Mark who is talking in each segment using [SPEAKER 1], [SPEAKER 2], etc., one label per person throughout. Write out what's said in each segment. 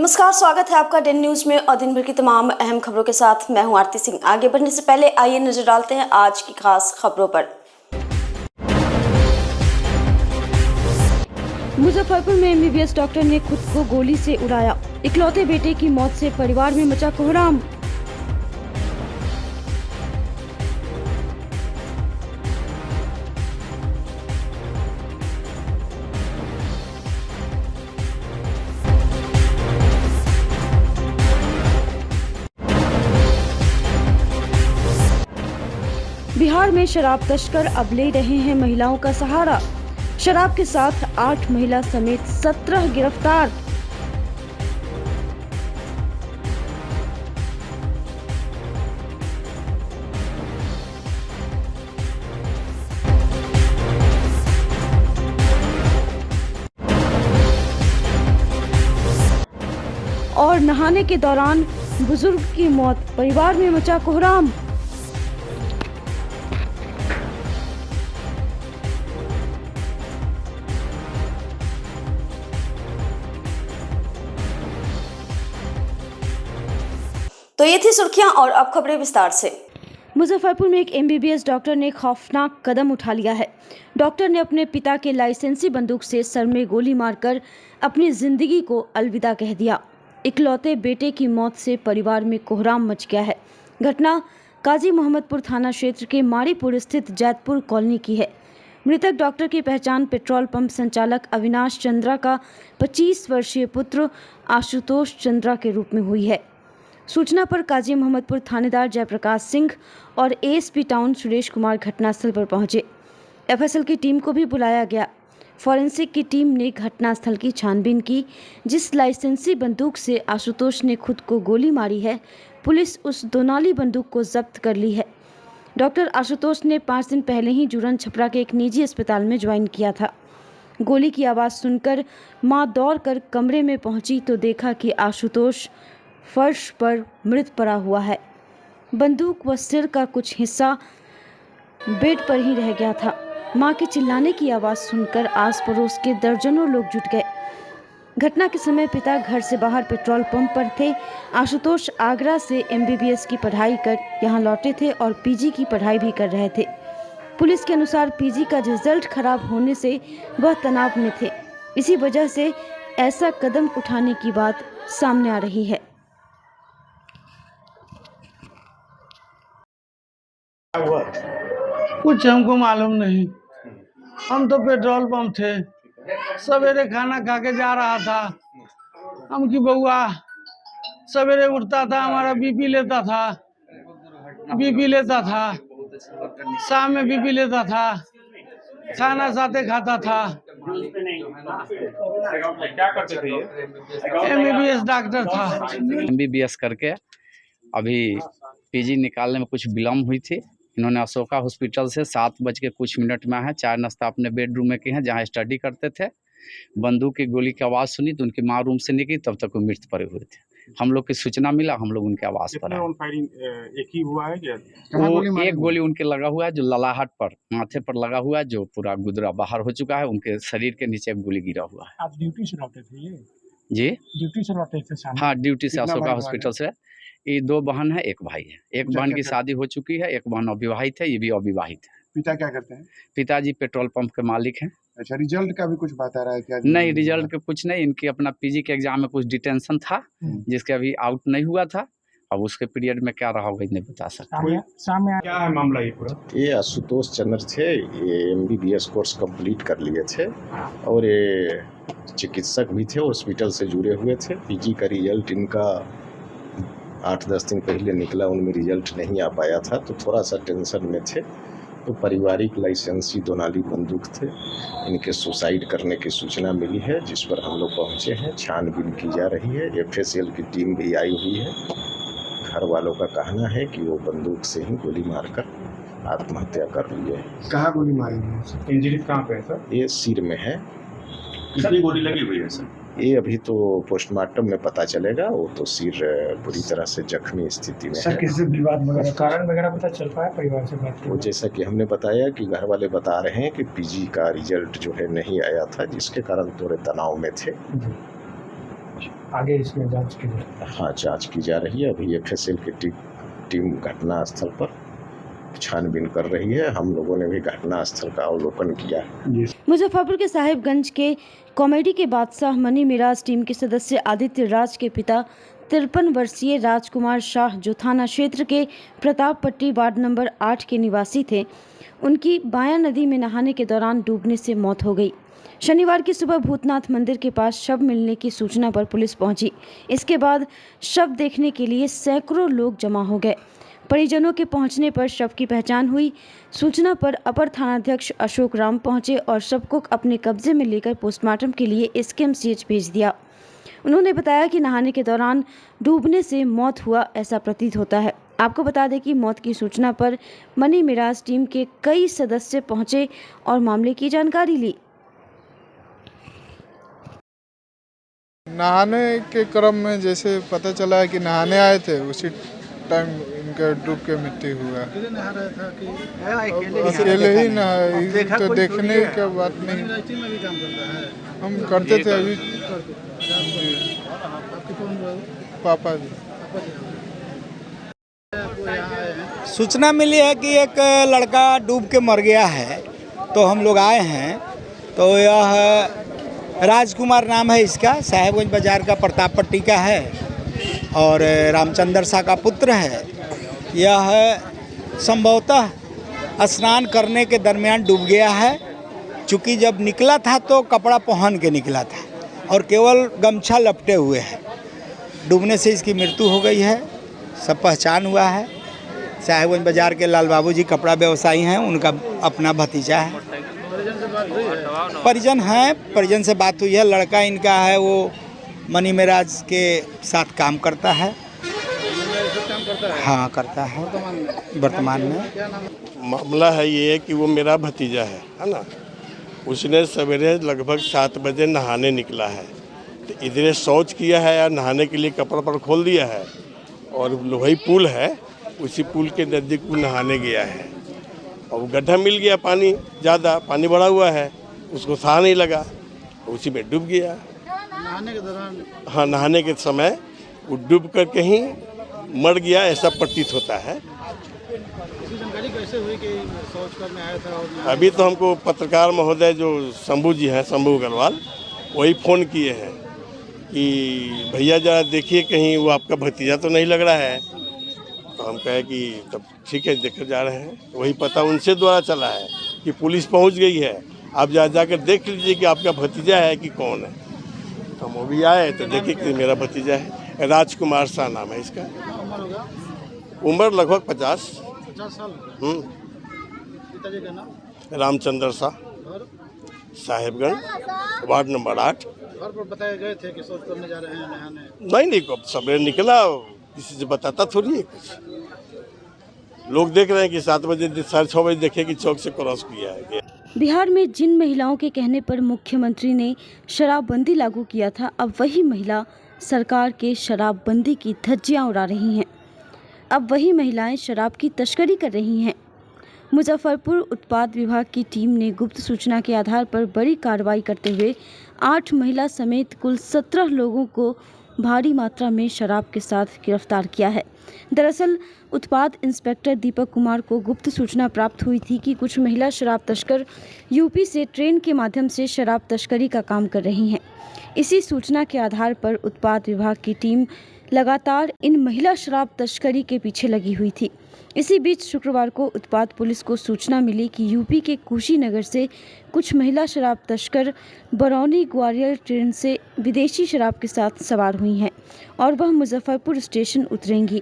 [SPEAKER 1] नमस्कार, स्वागत है आपका डेन न्यूज में और दिन भर की तमाम अहम खबरों के साथ मैं हूं आरती सिंह। आगे बढ़ने से पहले आइए नजर डालते हैं आज की खास खबरों पर।
[SPEAKER 2] मुजफ्फरपुर में एमबीबीएस डॉक्टर ने खुद को गोली से उड़ाया। इकलौते बेटे की मौत से परिवार में मचा कोहराम। बिहार में शराब तस्कर अब ले रहे हैं महिलाओं का सहारा। शराब के साथ 8 महिला समेत 17 गिरफ्तार। और नहाने के दौरान बुजुर्ग की मौत, परिवार में मचा कोहराम।
[SPEAKER 1] तो ये थी सुर्खियां और अब खबरें विस्तार से।
[SPEAKER 2] मुजफ्फरपुर में एक एमबीबीएस डॉक्टर ने खौफनाक कदम उठा लिया है। डॉक्टर ने अपने पिता के लाइसेंसी बंदूक से सर में गोली मारकर अपनी जिंदगी को अलविदा कह दिया। इकलौते बेटे की मौत से परिवार में कोहराम मच गया है। घटना काजी मोहम्मदपुर थाना क्षेत्र के मारीपुर स्थित जैतपुर कॉलोनी की है। मृतक डॉक्टर की पहचान पेट्रोल पंप संचालक अविनाश चंद्रा का 25 वर्षीय पुत्र आशुतोष चंद्रा के रूप में हुई है। सूचना पर काजी मोहम्मदपुर थानेदार जयप्रकाश सिंह और एएसपी टाउन सुरेश कुमार घटनास्थल पर पहुंचे। एफएसएल की टीम को भी बुलाया गया। फॉरेंसिक की टीम ने घटनास्थल की छानबीन की। जिस लाइसेंसी बंदूक से आशुतोष ने खुद को गोली मारी है, पुलिस उस दोनाली बंदूक को जब्त कर ली है। डॉक्टर आशुतोष ने 5 दिन पहले ही जुरन छपरा के एक निजी अस्पताल में ज्वाइन किया था। गोली की आवाज़ सुनकर मां दौड़कर कमरे में पहुंची तो देखा कि आशुतोष फर्श पर मृत पड़ा हुआ है। बंदूक व सिर का कुछ हिस्सा बेड पर ही रह गया था। मां के चिल्लाने की आवाज़ सुनकर आस पड़ोस के दर्जनों लोग जुट गए। घटना के समय पिता घर से बाहर पेट्रोल पंप पर थे। आशुतोष आगरा से एमबीबीएस की पढ़ाई कर यहां लौटे थे और पीजी की पढ़ाई भी कर रहे थे। पुलिस के अनुसार पीजी का रिजल्ट खराब होने से वह तनाव में थे। इसी वजह से ऐसा कदम उठाने की बात सामने आ रही है।
[SPEAKER 3] कुछ हमको मालूम नहीं। हम तो पेट्रोल पंप थे, सवेरे खाना खा के जा रहा था। हम की बउआ सवेरे उठता था, हमारा बीपी लेता था, शाम में बीपी लेता था, खाना साथे खाता था।
[SPEAKER 4] क्या करते थे?
[SPEAKER 3] एमबीबीएस डॉक्टर था।
[SPEAKER 4] एमबीबीएस करके अभी पीजी निकालने में कुछ विलम्ब हुई थी। इन्होंने अशोका हॉस्पिटल से 7:00 में है, चाय नाश्ता अपने बेडरूम में किए हैं जहाँ स्टडी करते थे। बंदूक की गोली की आवाज़ सुनी तो उनकी माँ रूम से निकली, तब तक वो मृत पड़े हुए थे। हम लोग की सूचना मिला, हम लोग उनके आवाज़ पर आए।
[SPEAKER 5] एक ही हुआ है क्या?
[SPEAKER 4] वो एक गोली उनके लगा हुआ है जो ललाहट पर, माथे पर लगा हुआ है, जो पूरा गुदरा बाहर हो चुका है। उनके शरीर के नीचे एक गोली गिरा हुआ है।
[SPEAKER 5] आप ड्यूटी से लौटे थे? ये
[SPEAKER 4] जी
[SPEAKER 5] ड्यूटी से लौटे थे शाम?
[SPEAKER 4] हाँ, ड्यूटी से अशोका हॉस्पिटल से। ये 2 बहन है, 1 भाई है। एक बहन की शादी हो चुकी है, 1 बहन अविवाहित है, ये भी अविवाहित है।
[SPEAKER 5] पिता क्या करते हैं?
[SPEAKER 4] पिताजी पेट्रोल पंप के मालिक हैं।
[SPEAKER 5] अच्छा, रिजल्ट का भी कुछ बता रहा है क्या?
[SPEAKER 4] नहीं, रिजल्ट का कुछ नहीं। इनकी अपना पीजी के एग्जाम में कुछ डिटेंशन था जिसके अभी आउट नहीं हुआ था। अब उसके पीरियड में क्या रहा होगा नहीं बता सकता।
[SPEAKER 5] सामने क्या है मामला ये पूरा?
[SPEAKER 6] ये आशुतोष चंद्र थे, ये एमबीबीएस कोर्स कंप्लीट कर लिए थे और ये चिकित्सक भी थे, हॉस्पिटल से जुड़े हुए थे। पीजी का रिजल्ट इनका 8-10 दिन पहले निकला, उनमें रिजल्ट नहीं आ पाया था तो थोड़ा सा टेंशन में थे। तो पारिवारिक लाइसेंसी दोनाली बंदूक थे, इनके सुसाइड करने की सूचना मिली है, जिस पर हम लोग पहुँचे हैं। छानबीन की जा रही है। एफएसएल की टीम भी आई हुई है। घर वालों का कहना है कि वो बंदूक से ही गोली मारकर आत्महत्या कर लिए।
[SPEAKER 5] कहाँ गोली मारी है? इंजरी कहाँ पे है सर?
[SPEAKER 6] ये सिर में है।
[SPEAKER 5] कितनी गोली लगी हुई है सर?
[SPEAKER 6] ये अभी तो पोस्टमार्टम में पता चलेगा। वो तो सिर पूरी तरह से जख्मी स्थिति में है।
[SPEAKER 5] किसी विवाद वगैरह कारण वगैरह पता चल पाया परिवार से बात?
[SPEAKER 6] वो जैसा कि हमने बताया कि घर वाले बता रहे हैं कि पीजी का रिजल्ट जो है नहीं आया था, जिसके कारण थोड़े तनाव में थे।
[SPEAKER 5] आगे इसमें जांच की जाए।
[SPEAKER 6] हाँ, जांच की जा रही है। अभी एफएसएल की टीम घटनास्थल पर छानबीन कर रही है। हम लोगों ने भी घटनास्थल का अवलोकन किया।
[SPEAKER 2] मुजफ्फरपुर के साहिबगंज के कॉमेडी के बादशाह मनी मिराज टीम के सदस्य आदित्य राज के पिता 53 वर्षीय राजकुमार शाह जो थाना क्षेत्र के प्रताप पट्टी वार्ड नंबर 8 के निवासी थे, उनकी बाया नदी में नहाने के दौरान डूबने से मौत हो गई। शनिवार की सुबह भूतनाथ मंदिर के पास शव मिलने की सूचना पर पुलिस पहुंची। इसके बाद शव देखने के लिए सैकड़ों लोग जमा हो गए। परिजनों के पहुंचने पर शव की पहचान हुई। सूचना पर अपर थानाध्यक्ष अशोक राम पहुंचे और शव को अपने कब्जे में लेकर पोस्टमार्टम के लिए एसकेएमसीएच भेज दिया। उन्होंने बताया कि नहाने के दौरान डूबने से मौत हुआ ऐसा प्रतीत होता है। आपको बता दें कि मौत की सूचना पर मनी मिराज टीम के कई सदस्य पहुंचे और मामले की जानकारी ली।
[SPEAKER 7] नहाने के क्रम में जैसे पता चला है कि नहाने आए थे, उसी टाइम इनका डूब के मृत्यु हुआ। अकेले ही नहा, तो देखने का बात नहीं। हम करते थे अभी। पापा जी।
[SPEAKER 8] सूचना मिली है कि एक लड़का डूब के मर गया है, तो हम लोग आए हैं। तो यह राजकुमार नाम है इसका, साहेबगंज बाजार का प्रताप पट्टी का है और रामचंद्र शाह का पुत्र है। यह संभवतः स्नान करने के दरमियान डूब गया है। चूँकि जब निकला था तो कपड़ा पहन के निकला था और केवल गमछा लपटे हुए है। डूबने से इसकी मृत्यु हो गई है। सब पहचान हुआ है। साहेबगंज बाजार के लाल बाबू जी कपड़ा व्यवसायी हैं, उनका अपना भतीजा है। परिजन हैं, परिजन से बात हुई है। लड़का इनका है वो मनी मिराज के साथ काम करता है। हाँ, करता है वर्तमान में।
[SPEAKER 9] मामला है ये कि वो मेरा भतीजा है ना। उसने सवेरे लगभग 7 बजे नहाने निकला है, तो इधर शौच किया है या नहाने के लिए कपड़ा पर खोल दिया है और वही पुल है, उसी पुल के नज़दीक वो नहाने गया है और वो गड्ढा मिल गया। पानी ज़्यादा, पानी बढ़ा हुआ है, उसको सहा नहीं लगा, उसी में डूब गया। नहाने के दौरान? हाँ, नहाने के समय वो डूब कर कहीं मर गया, ऐसा प्रतीत होता है।
[SPEAKER 10] इसकी जानकारी कैसे हुई कि शौच करने आया था? और
[SPEAKER 9] अभी तो हमको पत्रकार महोदय जो शंभू जी हैं, शंभू अग्रवाल, वही फ़ोन किए हैं कि भैया जरा देखिए कहीं वो आपका भतीजा तो नहीं लग रहा है। तो हम कहे कि तब ठीक है, देखकर जा रहे हैं। वही पता उनसे द्वारा चला है कि पुलिस पहुंच गई है, आप जाकर देख लीजिए कि आपका भतीजा है कि कौन है। तो हम अभी आए तो देखिए कि मेरा भतीजा है। राजकुमार शाह नाम है इसका। उम्र लगभग 50
[SPEAKER 10] साल। पिताजी का नाम?
[SPEAKER 9] Ramchandra Shah, Sahebganj ward number 8।
[SPEAKER 10] घर पर बताए गए थे कि शौच करने जा रहे हैं नहाने?
[SPEAKER 9] नहीं, कब सवेरे निकला, किसी से बताता थोड़ी है कुछ। लोग देख रहे हैं कि 7 बजे 6:30 बजे देखे कि चौक से क्रॉस किया है।
[SPEAKER 2] बिहार में जिन महिलाओं के कहने पर मुख्यमंत्री ने शराबबंदी लागू किया था, अब वही महिला सरकार के शराबबंदी की धज्जियां उड़ा रही हैं। अब वही महिलाएं शराब की तस्करी कर रही हैं। मुजफ्फरपुर उत्पाद विभाग की टीम ने गुप्त सूचना के आधार पर बड़ी कार्रवाई करते हुए 8 महिला समेत कुल 17 लोगों को भारी मात्रा में शराब के साथ गिरफ्तार किया है। दरअसल उत्पाद इंस्पेक्टर दीपक कुमार को गुप्त सूचना प्राप्त हुई थी कि कुछ महिला शराब तस्कर यूपी से ट्रेन के माध्यम से शराब तस्करी का काम कर रही हैं। इसी सूचना के आधार पर उत्पाद विभाग की टीम लगातार इन महिला शराब तस्करी के पीछे लगी हुई थी। इसी बीच शुक्रवार को उत्पाद पुलिस को सूचना मिली कि यूपी के कुशीनगर से कुछ महिला शराब तस्कर बरौनी ग्वालियर ट्रेन से विदेशी शराब के साथ सवार हुई हैं और वह मुजफ्फरपुर स्टेशन उतरेंगी,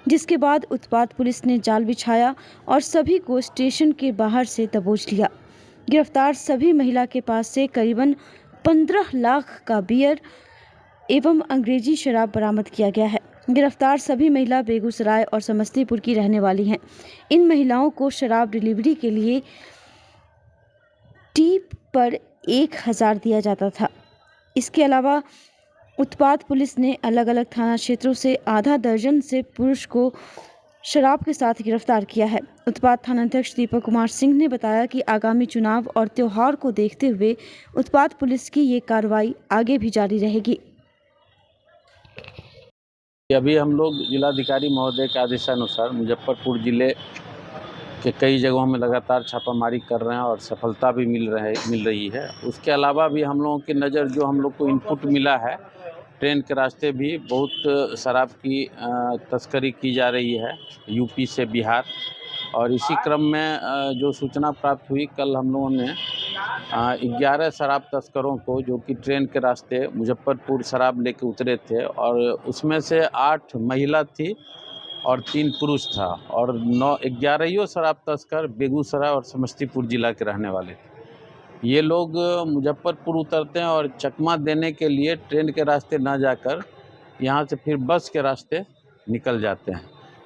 [SPEAKER 2] जिसके बाद उत्पाद पुलिस ने जाल बिछाया और सभी को स्टेशन के बाहर से दबोच लिया। गिरफ्तार सभी महिला के पास से करीबन 15 लाख का बियर एवं अंग्रेजी शराब बरामद किया गया है। गिरफ्तार सभी महिला बेगूसराय और समस्तीपुर की रहने वाली हैं। इन महिलाओं को शराब डिलीवरी के लिए टीप पर 1000 दिया जाता था। इसके अलावा उत्पाद पुलिस ने अलग अलग थाना क्षेत्रों से आधा दर्जन से पुरुष को शराब के साथ गिरफ्तार किया है। उत्पाद थानाध्यक्ष दीपक कुमार सिंह ने बताया कि आगामी चुनाव और त्योहार को देखते हुए उत्पाद पुलिस की ये कार्रवाई आगे भी जारी रहेगी।
[SPEAKER 11] अभी हम लोग जिलाधिकारी महोदय के आदेशानुसार मुजफ्फरपुर जिले के कई जगहों में लगातार छापामारी कर रहे हैं और सफलता भी मिल रही है। उसके अलावा भी हम लोगों की नज़र जो हम लोग को इनपुट मिला है, ट्रेन के रास्ते भी बहुत शराब की तस्करी की जा रही है यूपी से बिहार। और इसी क्रम में जो सूचना प्राप्त हुई, कल हम लोगों ने 11 शराब तस्करों को जो कि ट्रेन के रास्ते मुजफ्फरपुर शराब लेके उतरे थे, और उसमें से 8 महिला थी और 3 पुरुष था, और 11 शराब तस्कर बेगूसराय और समस्तीपुर जिला के रहने वाले थे। ये लोग मुजफ्फरपुर उतरते हैं और चकमा देने के लिए ट्रेन के रास्ते ना जाकर यहाँ से फिर बस के रास्ते निकल जाते हैं,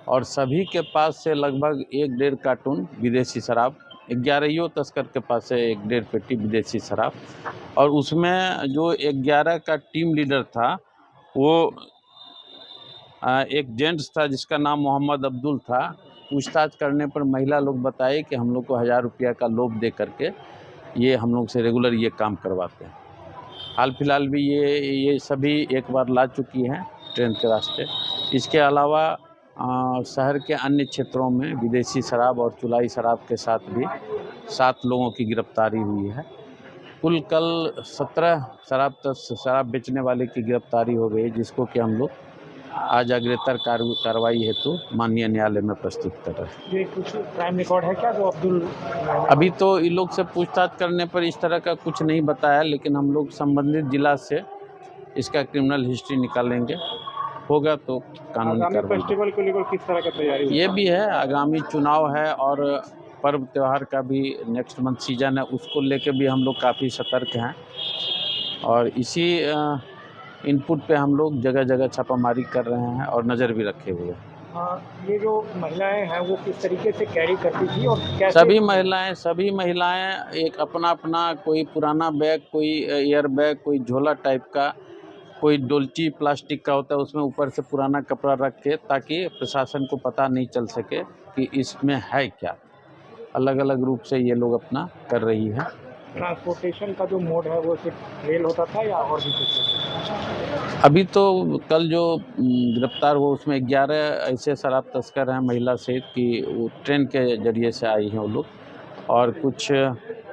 [SPEAKER 11] और सभी के पास से लगभग 1-1.5 कार्टून विदेशी शराब, 11 तस्कर के पास से 1-1.5 पेटी विदेशी शराब। और उसमें जो 11 का टीम लीडर था वो एक जेंट्स था जिसका नाम मोहम्मद अब्दुल था। पूछताछ करने पर महिला लोग बताए कि हम लोग को 1000 रुपया का लोभ दे करके ये हम लोग से रेगुलर ये काम करवाते हैं। हाल फिलहाल भी ये सभी एक बार ला चुकी हैं ट्रेन के रास्ते। इसके अलावा शहर के अन्य क्षेत्रों में विदेशी शराब और चुलाई शराब के साथ भी 7 लोगों की गिरफ्तारी हुई है। कुल कल 17 शराब बेचने वाले की गिरफ्तारी हो गई, जिसको कि हम लोग आज अग्रेतर कार्रवाई हेतु माननीय न्यायालय में प्रस्तुत कर रहे हैं।
[SPEAKER 5] ये कुछ क्राइम रिकॉर्ड है क्या जो अब्दुल?
[SPEAKER 11] अभी तो इन लोग से पूछताछ करने पर इस तरह का कुछ नहीं बताया, लेकिन हम लोग संबंधित जिला से इसका क्रिमिनल हिस्ट्री निकालेंगे, होगा तो कानूनी कार्रवाई।
[SPEAKER 5] फेस्टिवल को लेकर किस तरह की तैयारी?
[SPEAKER 11] ये भी है, आगामी चुनाव है और पर्व त्यौहार का भी नेक्स्ट मंथ सीजन है, उसको लेकर भी हम लोग काफ़ी सतर्क हैं। और इसी इनपुट पे हम लोग जगह जगह छापामारी कर रहे हैं और नज़र भी रखे हुए हैं।
[SPEAKER 5] ये जो महिलाएं हैं वो किस तरीके से कैरी करती थी और कैसे?
[SPEAKER 11] सभी महिलाएं एक अपना कोई पुराना बैग, कोई एयर बैग, कोई झोला टाइप का, कोई डोलची प्लास्टिक का होता है, उसमें ऊपर से पुराना कपड़ा रख के, ताकि प्रशासन को पता नहीं चल सके कि इसमें है क्या। अलग अलग रूप से ये लोग अपना कर रही है।
[SPEAKER 5] ट्रांसपोर्टेशन का जो मोड है वो सिर्फ रेल होता था या और भी कुछ?
[SPEAKER 11] अभी तो कल जो गिरफ्तार हुआ उसमें 11 ऐसे शराब तस्कर हैं महिला सहित कि वो ट्रेन के जरिए से आई हैं वो लोग, और कुछ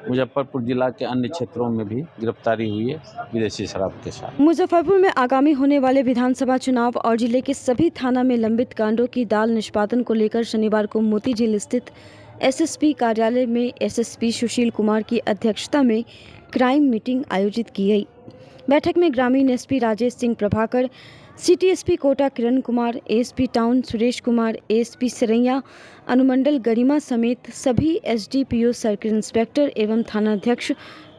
[SPEAKER 11] मुजफ्फरपुर जिला के अन्य क्षेत्रों में भी गिरफ्तारी हुई है विदेशी शराब के साथ।
[SPEAKER 2] मुजफ्फरपुर में आगामी होने वाले विधानसभा चुनाव और जिले के सभी थाना में लंबित कांडों की दाल निष्पादन को लेकर शनिवार को मोती झील स्थित एसएसपी कार्यालय में एसएसपी सुशील कुमार की अध्यक्षता में क्राइम मीटिंग आयोजित की गई। बैठक में ग्रामीण SP Rajesh Singh Prabhakar, city SP Kota Kiran Kumar, ASP town Suresh Kumar, ASP Saraiya, अनुमंडल गरिमा समेत सभी एसडीपीओ, सर्किल इंस्पेक्टर एवं थानाध्यक्ष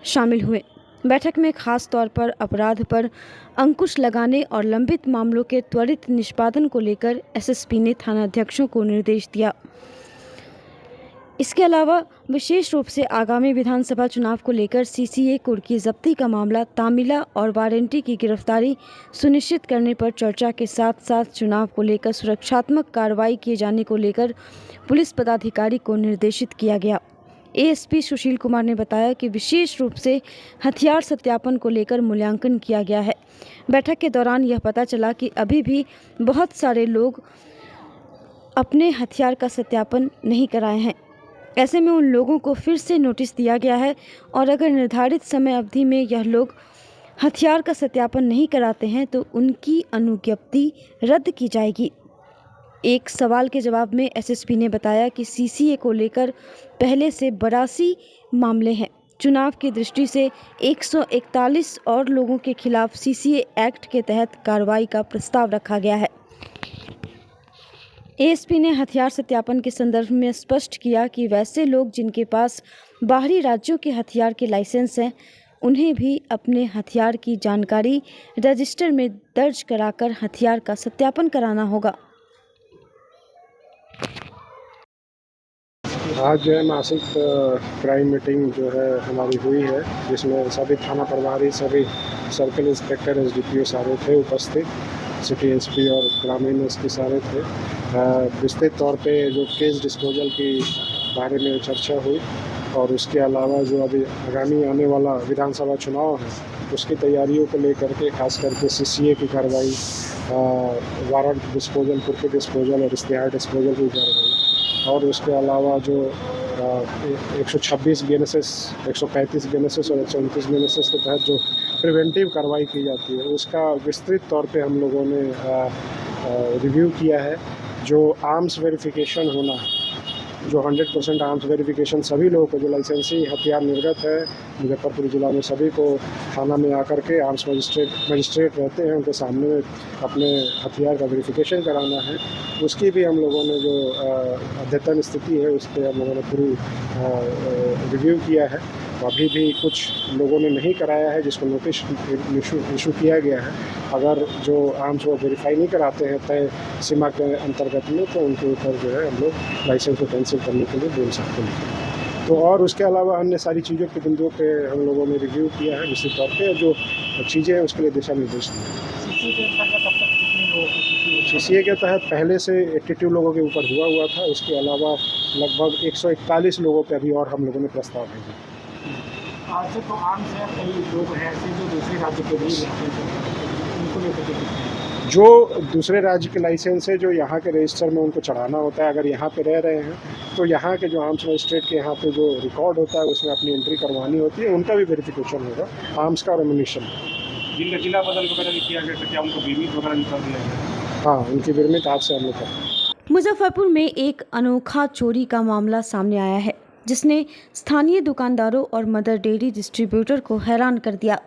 [SPEAKER 2] शामिल हुए। बैठक में खास तौर पर अपराध पर अंकुश लगाने और लंबित मामलों के त्वरित निष्पादन को लेकर एसएसपी ने थानाध्यक्षों को निर्देश दिया। इसके अलावा विशेष रूप से आगामी विधानसभा चुनाव को लेकर सीसीए कुर्की जब्ती का मामला, तामिला और वारंटी की गिरफ्तारी सुनिश्चित करने पर चर्चा के साथ साथ चुनाव को लेकर सुरक्षात्मक कार्रवाई किए जाने को लेकर पुलिस पदाधिकारी को निर्देशित किया गया। एएसपी सुशील कुमार ने बताया कि विशेष रूप से हथियार सत्यापन को लेकर मूल्यांकन किया गया है। बैठक के दौरान यह पता चला कि अभी भी बहुत सारे लोग अपने हथियार का सत्यापन नहीं कराए हैं। ऐसे में उन लोगों को फिर से नोटिस दिया गया है और अगर निर्धारित समय अवधि में यह लोग हथियार का सत्यापन नहीं कराते हैं तो उनकी अनुज्ञप्ति रद्द की जाएगी। एक सवाल के जवाब में एसएसपी ने बताया कि सीसीए को लेकर पहले से 82 मामले हैं। चुनाव की दृष्टि से 141 और लोगों के खिलाफ सीसीए एक्ट के तहत कार्रवाई का प्रस्ताव रखा गया है। एएसपी ने हथियार सत्यापन के संदर्भ में स्पष्ट किया कि वैसे लोग जिनके पास बाहरी राज्यों के हथियार के लाइसेंस हैं, उन्हें भी अपने हथियार की जानकारी रजिस्टर में दर्ज कराकर हथियार का सत्यापन कराना होगा।
[SPEAKER 12] आज जो है मासिक क्राइम मीटिंग जो है हमारी हुई है, जिसमें सभी थाना प्रभारी, सभी सर्किल इंस्पेक्टर, एसडीपीओ सारे थे उपस्थित, सिटी एसपी और ग्रामीण एसपी सारे थे। विस्तृत तौर पे जो केस डिस्पोजल की बारे में चर्चा हुई और उसके अलावा जो अभी आगामी आने वाला विधानसभा चुनाव है उसकी तैयारियों को लेकर के खास करके सीसीए की कार्रवाई वारंट डिस्पोजल, कुर्की डिस्पोजल और इश्तिहार डिस्पोजल की कार्रवाई, और उसके अलावा जो 126 BNSS, 135 BNSS और 129 BNSS के तहत जो प्रिवेंटिव कार्रवाई की जाती है उसका विस्तृत तौर पे हम लोगों ने रिव्यू किया है। जो आर्म्स वेरिफिकेशन होना है, जो 100% आर्म्स वेरिफिकेशन सभी लोगों को जो लाइसेंसी हथियार निर्गत है मुजफ्फरपुर ज़िला में सभी को थाना में आकर के आर्म्स मजिस्ट्रेट रहते हैं, उनके सामने अपने हथियार का वेरिफिकेशन कराना है। उसकी भी हम लोगों ने जो अद्यतन स्थिति है उस पर हम लोगों ने पूरी रिव्यू किया है। अभी भी कुछ लोगों ने नहीं कराया है जिसको नोटिस इशू किया गया है। अगर जो आर्म्स वो वेरीफाई नहीं कराते हैं तय सीमा के अंतर्गत में तो उनके ऊपर जो है हम लोग लाइसेंस को कैंसिल करने के लिए बोल सकते हैं। तो और उसके अलावा अन्य सारी चीज़ों के बिंदुओं पे हम लोगों ने रिव्यू किया है निश्चित तौर पे, जो चीज़ें हैं उसके लिए दिशा निर्देश दिए। CCA के तहत पहले से 82 लोगों के ऊपर हुआ था, उसके अलावा लगभग 141 लोगों पे अभी और हम लोगों ने प्रस्ताव भेजा।
[SPEAKER 5] आज तो आम से कई लोग हैं ऐसे जो दूसरे राज्य के भी उनको लेकर
[SPEAKER 12] जो दूसरे राज्य के लाइसेंस है जो यहाँ के रजिस्टर में उनको चढ़ाना होता है। अगर यहाँ पे रह रहे हैं तो यहाँ के जो आर्म्स मजिस्ट्रेट के यहाँ पे जो रिकॉर्ड होता है उसमें अपनी एंट्री करवानी होती है, उनका भी वेरिफिकेशन होगा आर्म्स का और एम्यूनिशन।
[SPEAKER 5] जिनका जिला बदल वगैरह किया गया तो क्या उनको बीमित वगैरह निकाल दिया गया?
[SPEAKER 12] हाँ, उनकी बीमित आज से हम लोग करें।
[SPEAKER 2] मुजफ्फरपुर में एक अनोखा चोरी का मामला सामने आया है जिसने स्थानीय दुकानदारों और मदर डेयरी डिस्ट्रीब्यूटर को हैरान कर दिया।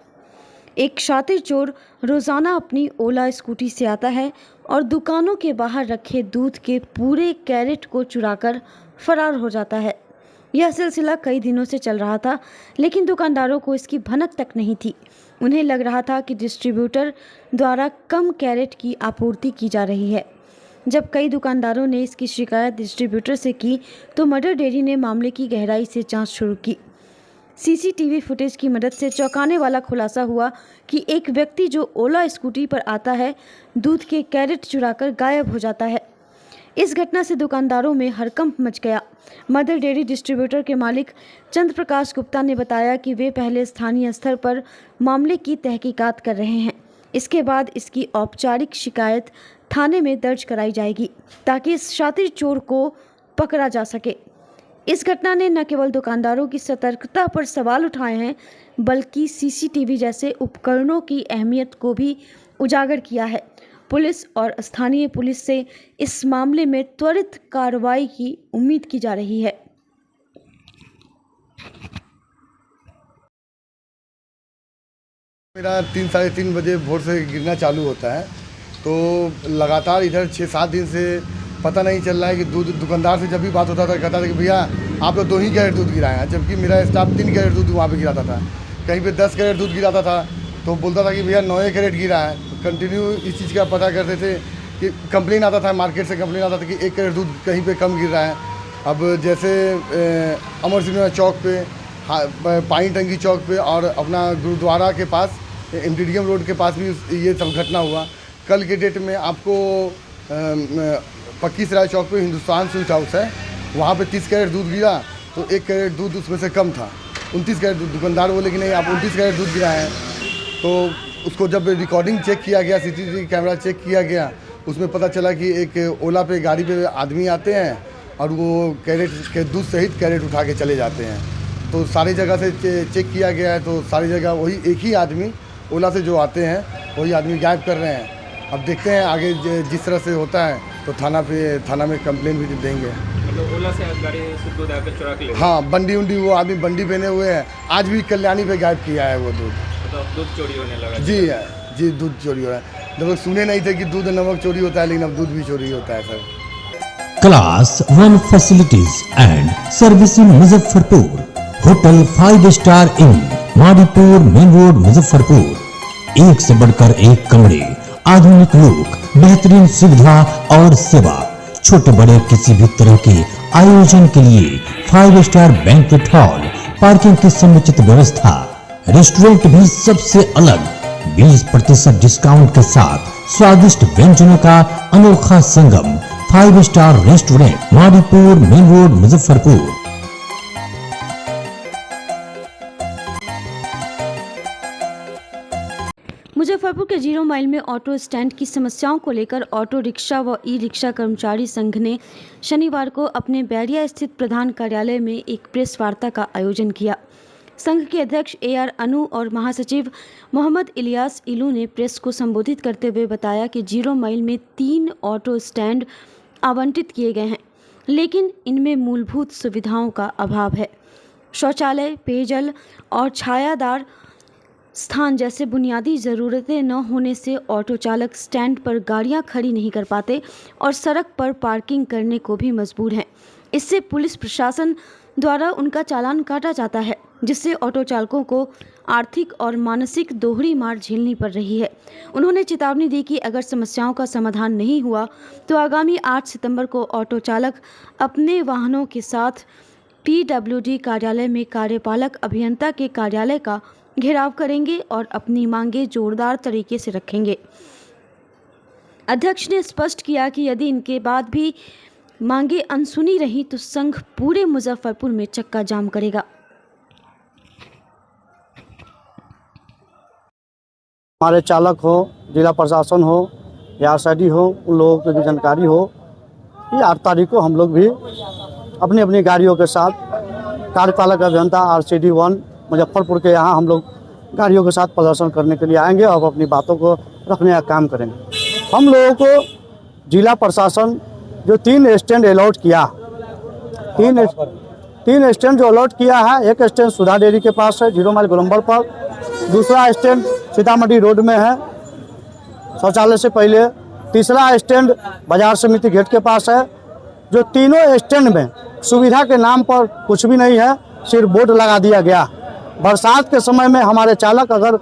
[SPEAKER 2] एक शातिर चोर रोज़ाना अपनी ओला स्कूटी से आता है और दुकानों के बाहर रखे दूध के पूरे कैरेट को चुराकर फरार हो जाता है। यह सिलसिला कई दिनों से चल रहा था, लेकिन दुकानदारों को इसकी भनक तक नहीं थी। उन्हें लग रहा था कि डिस्ट्रीब्यूटर द्वारा कम कैरेट की आपूर्ति की जा रही है। जब कई दुकानदारों ने इसकी शिकायत डिस्ट्रीब्यूटर से की तो मदर डेयरी ने मामले की गहराई से जांच शुरू की। CCTV फुटेज की मदद से चौंकाने वाला खुलासा हुआ कि एक व्यक्ति जो ओला स्कूटी पर आता है दूध के कैरेट चुराकर गायब हो जाता है। इस घटना से दुकानदारों में हड़कंप मच गया। मदर डेयरी डिस्ट्रीब्यूटर के मालिक चंद्र प्रकाश गुप्ता ने बताया कि वे पहले स्थानीय स्तर पर मामले की तहकीकात कर रहे हैं। इसके बाद इसकी औपचारिक शिकायत थाने में दर्ज कराई जाएगी ताकि इस शातिर चोर को पकड़ा जा सके। इस घटना ने न केवल दुकानदारों की सतर्कता पर सवाल उठाए हैं बल्कि CCTV जैसे उपकरणों की अहमियत को भी उजागर किया है। पुलिस और स्थानीय पुलिस से इस मामले में त्वरित कार्रवाई की उम्मीद की जा रही है।
[SPEAKER 13] मेरा 3-3:30 बजे भोर से गिरना चालू होता है, तो लगातार इधर 6-7 दिन से पता नहीं चल रहा है कि दूध दुकानदार से जब भी बात होता था कहता था कि भैया आप तो 2 ही कैरेट दूध गिराए हैं, जबकि मेरा स्टाफ 3 कैरेट दूध वहाँ पे गिराता था। कहीं पे 10 कैरेट दूध गिराता था तो बोलता था कि भैया 9 कैरेट गिरा है। कंटिन्यू इस चीज़ का पता करते थे कि कंप्लेन आता था, मार्केट से कंप्लेन आता था कि 1 कैरेट दूध कहीं पर कम गिर रहा है। अब जैसे अमर सिंह चौक पे, पानी टंकी चौक पे और अपना गुरुद्वारा के पास MDDM रोड के पास भी ये सब घटना हुआ। कल के डेट में आपको पक्की सराय चौक पे हिंदुस्तान स्वीट हाउस है, वहाँ पे 30 कैरेट दूध गिरा तो 1 कैरेट दूध उसमें से कम था। 29 कैरेट दूध दुकानदार बोले कि नहीं आप 29 कैरेट दूध गिराए हैं। तो उसको जब रिकॉर्डिंग चेक किया गया, CCTV कैमरा चेक किया गया, उसमें पता चला कि एक ओला पे गाड़ी पे आदमी आते हैं और वो कैरेट के दूध सहित कैरेट उठा के चले जाते हैं। तो सारी जगह से चेक किया गया है तो सारी जगह वही एक ही आदमी ओला से जो आते हैं वही आदमी गायब कर रहे हैं। अब देखते हैं आगे जिस तरह से होता है तो थाना में कंप्लेन भी देंगे।
[SPEAKER 5] मतलब ओला से गाड़ी से दूध आकर चुरा के ले?
[SPEAKER 13] हाँ, बंडी वो आदमी बंडी पहने हुए हैं। आज भी कल्याणी पे गायब किया है वो दूध।
[SPEAKER 5] तो दूध चोरी होने लगा?
[SPEAKER 13] जी दूध चोरी हो रहा है। जब सुने नहीं थे कि दूध नमक चोरी होता है, लेकिन अब दूध भी चोरी होता है sir.
[SPEAKER 14] Class 1 facilities and servicing Muzaffarpur. Hotel 5 star in Madipur main road Muzaffarpur. एक से बढ़कर एक कमरे, आधुनिक लुक, बेहतरीन सुविधा और सेवा। छोटे बड़े किसी भी तरह के आयोजन के लिए 5 स्टार बैंक्वेट हॉल, पार्किंग की समुचित व्यवस्था, रेस्टोरेंट भी सबसे अलग 20% डिस्काउंट के साथ स्वादिष्ट व्यंजनों का अनोखा संगम। 5 star restaurant Madipur main road Muzaffarpur.
[SPEAKER 2] Muzaffarpur के 0 माइल में ऑटो स्टैंड की समस्याओं को लेकर ऑटो रिक्शा व ई रिक्शा कर्मचारी संघ ने शनिवार को अपने बैरिया स्थित प्रधान कार्यालय में एक प्रेस वार्ता का आयोजन किया। संघ के अध्यक्ष AR अनु और महासचिव मोहम्मद इलियास इलू ने प्रेस को संबोधित करते हुए बताया कि 0 माइल में 3 ऑटो स्टैंड आवंटित किए गए हैं, लेकिन इनमें मूलभूत सुविधाओं का अभाव है। शौचालय, पेयजल और छायादार स्थान जैसे बुनियादी ज़रूरतें न होने से ऑटो चालक स्टैंड पर गाड़ियां खड़ी नहीं कर पाते और सड़क पर पार्किंग करने को भी मजबूर हैं। इससे पुलिस प्रशासन द्वारा उनका चालान काटा जाता है, जिससे ऑटो चालकों को आर्थिक और मानसिक दोहरी मार झेलनी पड़ रही है। उन्होंने चेतावनी दी कि अगर समस्याओं का समाधान नहीं हुआ तो आगामी 8 सितंबर को ऑटो चालक अपने वाहनों के साथ PWD कार्यालय में कार्यपालक अभियंता के कार्यालय का घेराव करेंगे और अपनी मांगे जोरदार तरीके से रखेंगे। अध्यक्ष ने स्पष्ट किया कि यदि इनके बाद भी मांगे अनसुनी रही तो संघ पूरे मुजफ्फरपुर में चक्का जाम करेगा।
[SPEAKER 15] हमारे चालक हो, जिला प्रशासन हो या RCD हो, उन लोगों की भी जानकारी हो कि 8 तारीख को हम लोग भी अपनी अपनी गाड़ियों के साथ कार्यपालक अभियंता RCD 1 मुजफ्फरपुर के यहाँ हम लोग गाड़ियों के साथ प्रदर्शन करने के लिए आएंगे और अपनी बातों को रखने का काम करेंगे। हम लोगों को जिला प्रशासन जो 3 स्टैंड अलॉट किया, 3 स्टैंड जो अलॉट किया है, एक स्टैंड सुधा डेयरी के पास है 0 माइल गोलंबर पर, दूसरा स्टैंड सीतामढ़ी रोड में है शौचालय से पहले, तीसरा स्टैंड बाजार समिति गेट के पास है। जो तीनों स्टैंड में सुविधा के नाम पर कुछ भी नहीं है, सिर्फ बोर्ड लगा दिया गया। बरसात के समय में हमारे चालक अगर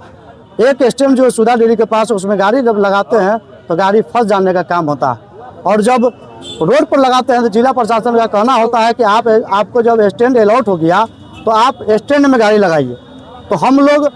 [SPEAKER 15] एक स्टैंड जो सुधा डेयरी के पास है उसमें गाड़ी जब लगाते हैं तो गाड़ी फंस जाने का काम होता है, और जब रोड पर लगाते हैं तो जिला प्रशासन का कहना होता है कि आपको जब स्टैंड अलॉट हो गया तो आप स्टैंड में गाड़ी लगाइए। तो हम लोग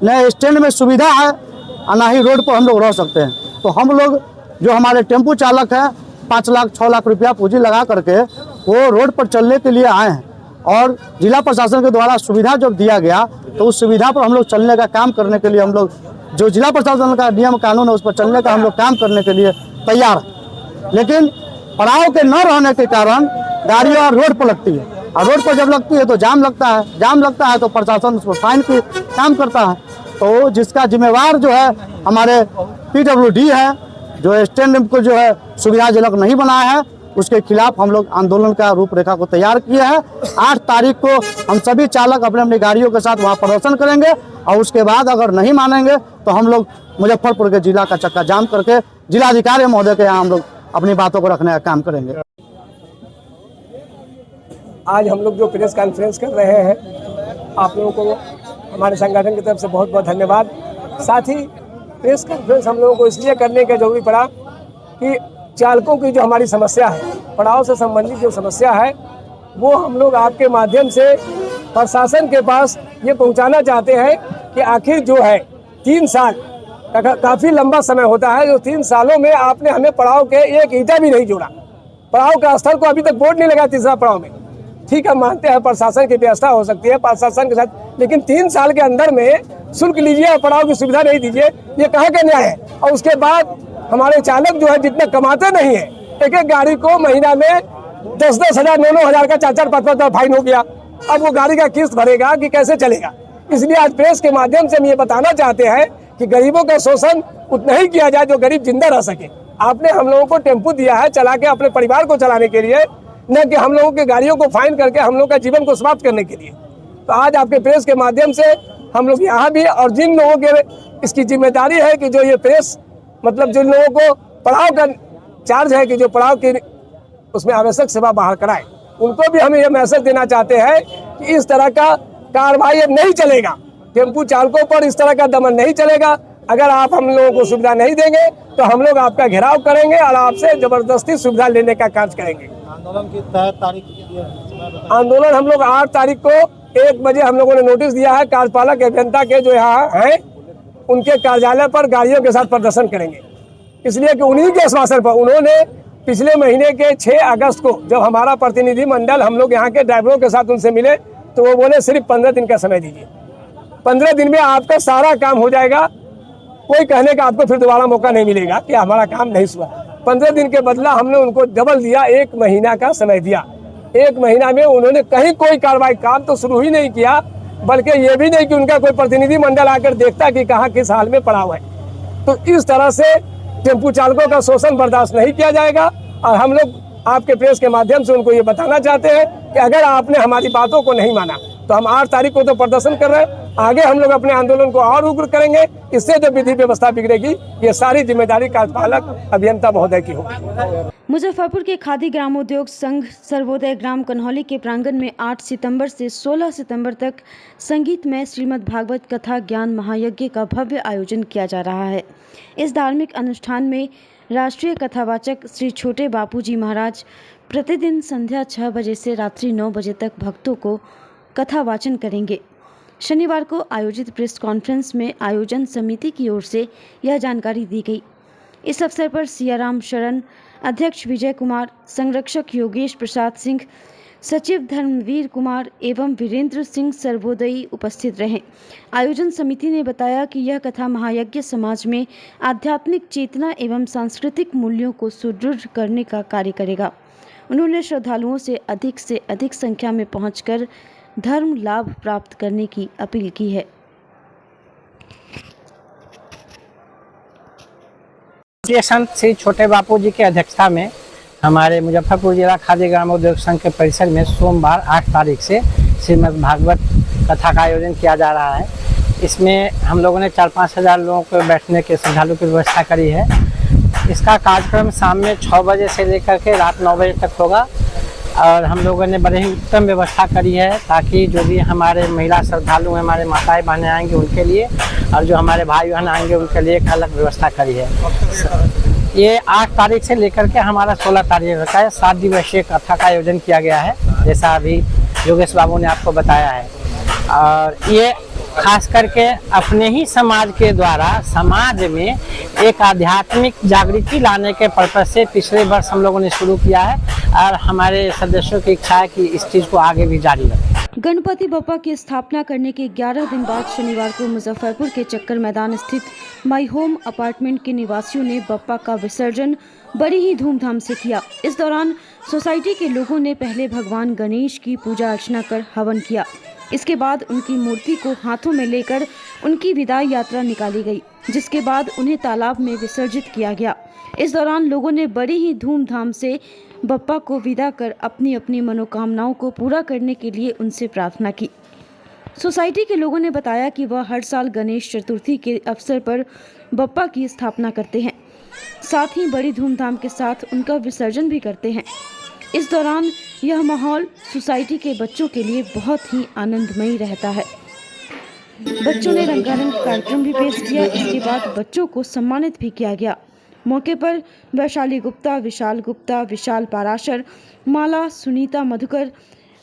[SPEAKER 15] न स्टैंड में सुविधा है और ना ही रोड पर हम लोग रह सकते हैं। तो हम लोग जो हमारे टेम्पू चालक हैं 5 लाख 6 लाख रुपया पूंजी लगा करके वो रोड पर चलने के लिए आए हैं, और जिला प्रशासन के द्वारा सुविधा जब दिया गया तो उस सुविधा पर हम लोग चलने का काम करने के लिए हम लोग जो जिला प्रशासन का नियम कानून है उस पर चलने का हम लोग काम करने के लिए तैयार हैं। लेकिन पड़ाव के न रहने के कारण गाड़ियाँ रोड पर लगती है, और रोड पर जब लगती है तो जाम लगता है तो प्रशासन उस पर फाइन की काम करता है। तो जिसका जिम्मेवार जो है हमारे PWD है, जो स्टैंड को जो है सुविधाजनक नहीं बनाया है, उसके खिलाफ हम लोग आंदोलन का रूपरेखा को तैयार किए हैं। 8 तारीख को हम सभी चालक अपने अपनी गाड़ियों के साथ वहां प्रदर्शन करेंगे, और उसके बाद अगर नहीं मानेंगे तो हम लोग मुजफ्फरपुर के जिला का चक्का जाम करके जिलाधिकारी महोदय के यहाँ हम लोग अपनी बातों को रखने का काम करेंगे।
[SPEAKER 16] आज हम लोग जो प्रेस कॉन्फ्रेंस कर रहे हैं, आप लोगों को हमारे संगठन की तरफ से बहुत बहुत धन्यवाद। साथ ही प्रेस कॉन्फ्रेंस हम लोगों को इसलिए करने का जरूरी पड़ा कि चालकों की जो हमारी समस्या है, पड़ाव से संबंधित जो समस्या है, वो हम लोग आपके माध्यम से प्रशासन के पास ये पहुंचाना चाहते हैं कि आखिर जो है 3 साल काफ़ी लंबा समय होता है, जो 3 सालों में आपने हमें पड़ाव के एक ईंटा भी नहीं जोड़ा। पड़ाव का स्थल को अभी तक बोर्ड नहीं लगा तीसरा पड़ाव में। ठीक है, मानते हैं प्रशासन की व्यवस्था हो सकती है प्रशासन के साथ, लेकिन 3 साल के अंदर में शुल्क लीजिए और पड़ाव की सुविधा नहीं दीजिए, ये कहाँ का न्याय है। और उसके बाद हमारे चालक जो है जितना कमाते नहीं है, एक एक गाड़ी को महीना में 10-10 हज़ार 9-9 हज़ार का 4-4 5-5 फाइन हो गया। अब वो गाड़ी का किस्त भरेगा कि कैसे चलेगा। इसलिए आज प्रेस के माध्यम से हम ये बताना चाहते हैं कि गरीबों का शोषण उतना ही किया जाए जो गरीब जिंदा रह सके। आपने हम लोगों को टेम्पू दिया है चला के अपने परिवार को चलाने के लिए, न कि हम लोगों के गाड़ियों को फाइन करके हम लोग का जीवन को समाप्त करने के लिए। तो आज आपके प्रेस के माध्यम से हम लोग यहाँ भी, और जिन लोगों के इसकी जिम्मेदारी है कि जो ये प्रेस मतलब जिन लोगों को पड़ाव का चार्ज है कि जो पड़ाव की उसमें आवश्यक सेवा बाहर कराए, उनको भी हम ये मैसेज देना चाहते हैं कि इस तरह का कार्रवाई नहीं चलेगा। टेम्पू चालकों पर इस तरह का दमन नहीं चलेगा। अगर आप हम लोगों को सुविधा नहीं देंगे तो हम लोग आपका घेराव करेंगे और आपसे जबरदस्ती सुविधा लेने का कार्य करेंगे।
[SPEAKER 10] आंदोलन की तारीख?
[SPEAKER 16] आंदोलन हम लोग 8 तारीख को 1 बजे हम लोगों ने नोटिस दिया है। कार्यपालक अभियंता के जो यहाँ हैं उनके कार्यालय पर गाड़ियों के साथ प्रदर्शन करेंगे, इसलिए कि उन्हीं के आश्वासन पर उन्होंने पिछले महीने के 6 अगस्त को जब हमारा प्रतिनिधि मंडल हम लोग यहाँ के ड्राइवरों के साथ उनसे मिले तो वो बोले सिर्फ 15 दिन का समय दीजिए, 15 दिन में आपका सारा काम हो जाएगा, कोई कहने का आपको फिर दोबारा मौका नहीं मिलेगा कि हमारा काम नहीं हुआ। 15 दिन के बदला हमने उनको डबल दिया, 1 महीना का समय दिया। 1 महीना में उन्होंने कहीं कोई कार्रवाई, काम तो शुरू ही नहीं किया, बल्कि ये भी नहीं कि उनका कोई प्रतिनिधि मंडल आकर देखता कि कहाँ किस हाल में पड़ा हुआ है। तो इस तरह से टेम्पू चालकों का शोषण बर्दाश्त नहीं किया जाएगा। और हम लोग आपके प्रेस के माध्यम से उनको ये बताना चाहते हैं कि अगर आपने हमारी बातों को नहीं माना तो हम 8 तारीख को तो प्रदर्शन कर रहे हैं, आगे हम लोग अपने आंदोलन को और उग्र करेंगे। इससे जो विधि व्यवस्था बिगड़ेगी, ये सारी जिम्मेदारी कार्यपालक अभियंता महोदय की होगी।
[SPEAKER 2] मुजफ्फरपुर के खादी ग्रामोद्योग संघ सर्वोदय ग्राम कन्हौली के प्रांगण में 8 सितंबर से 16 सितंबर तक संगीतमय श्रीमद् भागवत कथा ज्ञान महायज्ञ का भव्य आयोजन किया जा रहा है। इस धार्मिक अनुष्ठान में राष्ट्रीय कथावाचक श्री छोटे बापूजी महाराज प्रतिदिन संध्या 6 बजे से रात्रि 9 बजे तक भक्तों को कथा वाचन करेंगे। शनिवार को आयोजित प्रेस कॉन्फ्रेंस में आयोजन समिति की ओर से यह जानकारी दी गई। इस अवसर पर सियाराम शरण, अध्यक्ष विजय कुमार, संरक्षक योगेश प्रसाद सिंह, सचिव धर्मवीर कुमार एवं वीरेंद्र सिंह सर्वोदयी उपस्थित रहे। आयोजन समिति ने बताया कि यह कथा महायज्ञ समाज में आध्यात्मिक चेतना एवं सांस्कृतिक मूल्यों को सुदृढ़ करने का कार्य करेगा। उन्होंने श्रद्धालुओं से अधिक संख्या में पहुंचकर धर्म लाभ प्राप्त करने की अपील की है।
[SPEAKER 17] संत श्री छोटे बापू जी की अध्यक्षता में हमारे मुजफ्फरपुर जिला खादी ग्रामोद्योग संघ के परिसर में सोमवार 8 तारीख से श्रीमद् भागवत कथा का आयोजन किया जा रहा है। इसमें हम लोगों ने 4-5 हज़ार लोगों को बैठने के श्रद्धालु की व्यवस्था करी है। इसका कार्यक्रम शाम में 6 बजे से लेकर के रात 9 बजे तक होगा और हम लोगों ने बड़े ही उत्तम व्यवस्था करी है ताकि जो भी हमारे महिला श्रद्धालु हैं, हमारे माताएं बहनें आएंगे उनके लिए और जो हमारे भाई बहन आएंगे उनके लिए एक अलग व्यवस्था करी है। ये 8 तारीख से लेकर के हमारा 16 तारीख तक है 7 दिवसीय कथा का आयोजन किया गया है, जैसा अभी योगेश बाबू ने आपको बताया है। और ये खास करके अपने ही समाज के द्वारा समाज में एक आध्यात्मिक जागृति लाने के पर्पज से पिछले वर्ष हम लोगों ने शुरू किया है और हमारे सदस्यों की इच्छा है कि इस चीज़ को आगे भी जारी रखें।
[SPEAKER 2] गणपति बप्पा की स्थापना करने के 11 दिन बाद शनिवार को मुजफ्फरपुर के चक्कर मैदान स्थित माई होम अपार्टमेंट के निवासियों ने बप्पा का विसर्जन बड़ी ही धूमधाम से किया। इस दौरान सोसाइटी के लोगों ने पहले भगवान गणेश की पूजा अर्चना कर हवन किया। इसके बाद उनकी मूर्ति को हाथों में लेकर उनकी विदाई यात्रा निकाली गई, जिसके बाद उन्हें तालाब में विसर्जित किया गया। इस दौरान लोगों ने बड़ी ही धूमधाम से बप्पा को विदा कर अपनी अपनी मनोकामनाओं को पूरा करने के लिए उनसे प्रार्थना की। सोसाइटी के लोगों ने बताया कि वह हर साल गणेश चतुर्थी के अवसर पर बप्पा की स्थापना करते हैं, साथ ही बड़ी धूमधाम के साथ उनका विसर्जन भी करते हैं। इस दौरान यह माहौल सोसाइटी के बच्चों के लिए बहुत ही आनंदमयी रहता है। बच्चों ने रंगारंग कार्यक्रम भी पेश किया। इसके बाद बच्चों को सम्मानित भी किया गया। मौके पर वैशाली गुप्ता, विशाल पाराशर, माला, सुनीता मधुकर,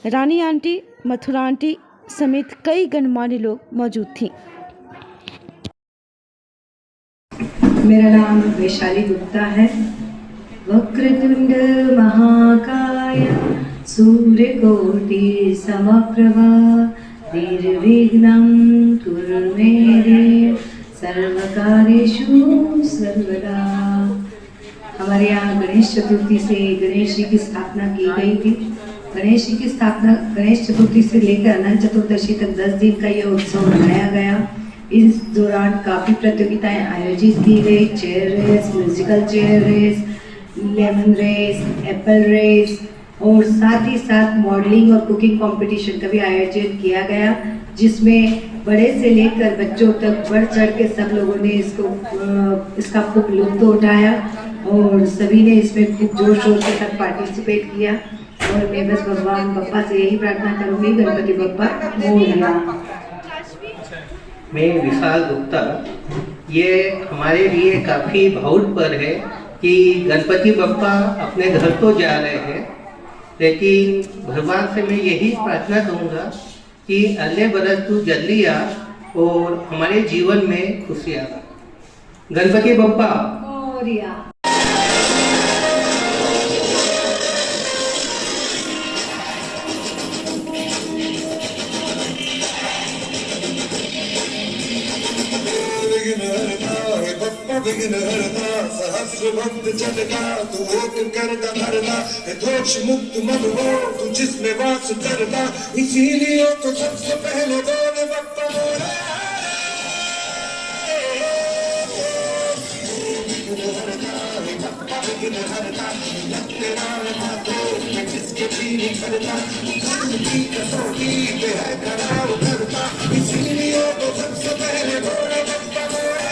[SPEAKER 2] रानी आंटी, मथुरा आंटी समेत कई गणमान्य लोग मौजूद थीं।
[SPEAKER 18] मेरा नाम वैशाली गुप्ता है। वक्रतुंड महाकाय सूर्यकोटि समप्रभा निर्विघ्नं कुरु मे देव सर्वकार्येषु सर्वदा। हमारे यहाँ गणेश चतुर्थी से गणेश जी की स्थापना की गई थी। गणेश जी की स्थापना गणेश चतुर्थी से लेकर अनंत चतुर्दशी तक 10 दिन का ये उत्सव मनाया गया। इस दौरान काफ़ी प्रतियोगिताएं आयोजित की गई, chair race, musical chair race, lemon race, apple race और साथ ही साथ मॉडलिंग और कुकिंग कंपटीशन का भी आयोजन किया गया, जिसमें बड़े से लेकर बच्चों तक बढ़ चढ़ के सब लोगों ने इसका खूब लुत्फ उठाया और सभी ने इसमें खूब जोर शोर के साथ पार्टिसिपेट किया। और मैं बस भगवान बप्पा से यही प्रार्थना करूँगी, गणपति बप्पा मोरया।
[SPEAKER 19] मैं विशाल गुप्ता। ये हमारे लिए काफ़ी भावुक पल है कि गणपति बप्पा अपने घर तो जा रहे हैं, लेकिन भगवान से मैं यही प्रार्थना करूँगा कि अगले बरस तू जल्दी आ और हमारे जीवन में खुशियाँ। गणपति बप्पा मोरया।
[SPEAKER 20] विघ्नहर्ताय विघ्न हरता सहस्र भक्त जनता तू एक करता धरता दोष मुक्त मन हो तू जिसमें वास करता इसीलिए तो सबसे पहले बोले बप्पा मोरे जिसके भी नहीं करता की कसौटी पे है खड़ा उतरता इसीलिए तो सबसे पहले बोले बप्पा मोरे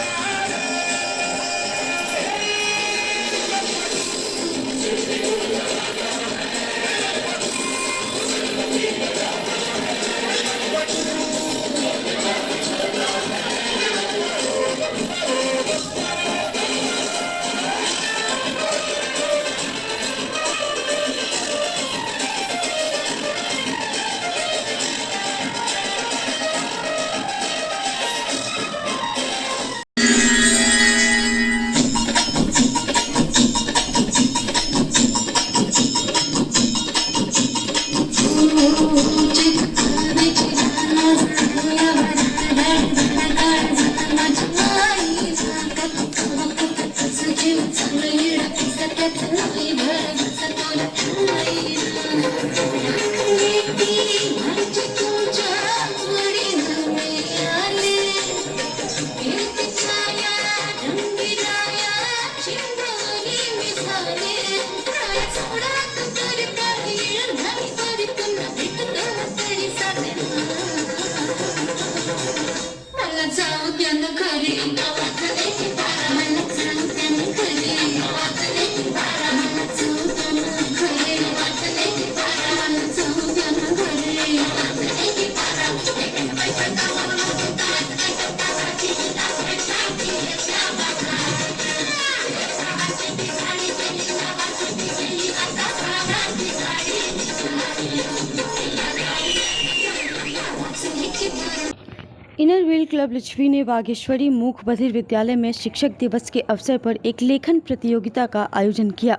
[SPEAKER 2] इनर व्हील क्लब लिच्छवी ने बागेश्वरी मूक बधिर विद्यालय में शिक्षक दिवस के अवसर पर एक लेखन प्रतियोगिता का आयोजन किया।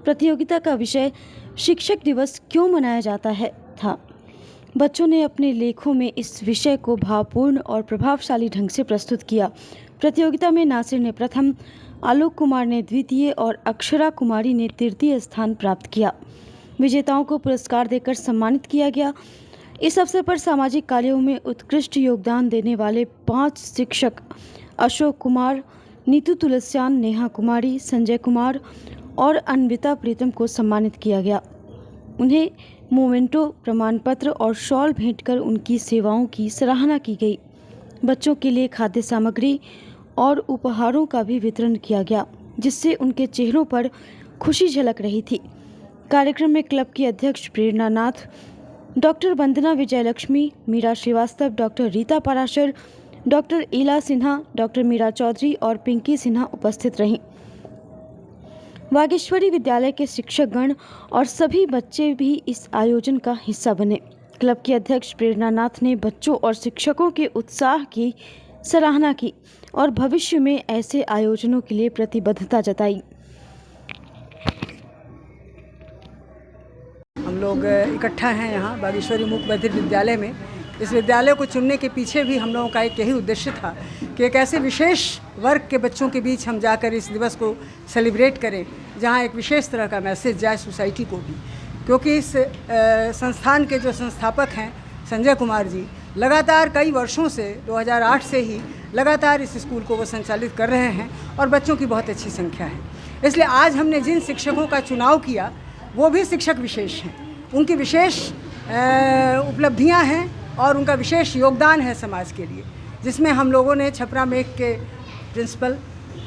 [SPEAKER 2] प्रतियोगिता का विषय शिक्षक दिवस क्यों मनाया जाता है था। बच्चों ने अपने लेखों में इस विषय को भावपूर्ण और प्रभावशाली ढंग से प्रस्तुत किया। प्रतियोगिता में नासिर ने प्रथम, आलोक कुमार ने द्वितीय और अक्षरा कुमारी ने तृतीय स्थान प्राप्त किया। विजेताओं को पुरस्कार देकर सम्मानित किया गया। इस अवसर पर सामाजिक कार्यों में उत्कृष्ट योगदान देने वाले 5 शिक्षक अशोक कुमार, नीतू तुलसियान, नेहा कुमारी, संजय कुमार और अन्विता प्रीतम को सम्मानित किया गया। उन्हें मोमेंटो, प्रमाण पत्र और शॉल भेंट कर उनकी सेवाओं की सराहना की गई। बच्चों के लिए खाद्य सामग्री और उपहारों का भी वितरण किया गया, जिससे उनके चेहरों पर खुशी झलक रही थी। कार्यक्रम में क्लब की अध्यक्ष प्रेरणा नाथ, डॉक्टर वंदना विजयलक्ष्मी, मीरा श्रीवास्तव, डॉक्टर रीता पाराशर, डॉक्टर ईला सिन्हा, डॉक्टर मीरा चौधरी और पिंकी सिन्हा उपस्थित रहीं। बागेश्वरी विद्यालय के शिक्षकगण और सभी बच्चे भी इस आयोजन का हिस्सा बने। क्लब की अध्यक्ष प्रेरणा नाथ ने बच्चों और शिक्षकों के उत्साह की सराहना की और भविष्य में ऐसे आयोजनों के लिए प्रतिबद्धता जताई।
[SPEAKER 21] हम लोग इकट्ठा हैं यहाँ बागेश्वरी मूक बधिर विद्यालय में। इस विद्यालय को चुनने के पीछे भी हम लोगों का एक यही उद्देश्य था कि एक ऐसे विशेष वर्ग के बच्चों के बीच हम जाकर इस दिवस को सेलिब्रेट करें, जहाँ एक विशेष तरह का मैसेज जाए सोसाइटी को भी। क्योंकि इस संस्थान के जो संस्थापक हैं संजय कुमार जी, लगातार कई वर्षों से 2008 से ही लगातार इस स्कूल को वो संचालित कर रहे हैं और बच्चों की बहुत अच्छी संख्या है। इसलिए आज हमने जिन शिक्षकों का चुनाव किया वो भी शिक्षक विशेष हैं, उनकी विशेष उपलब्धियां हैं और उनका विशेष योगदान है समाज के लिए, जिसमें हम लोगों ने छपरा मेक के प्रिंसिपल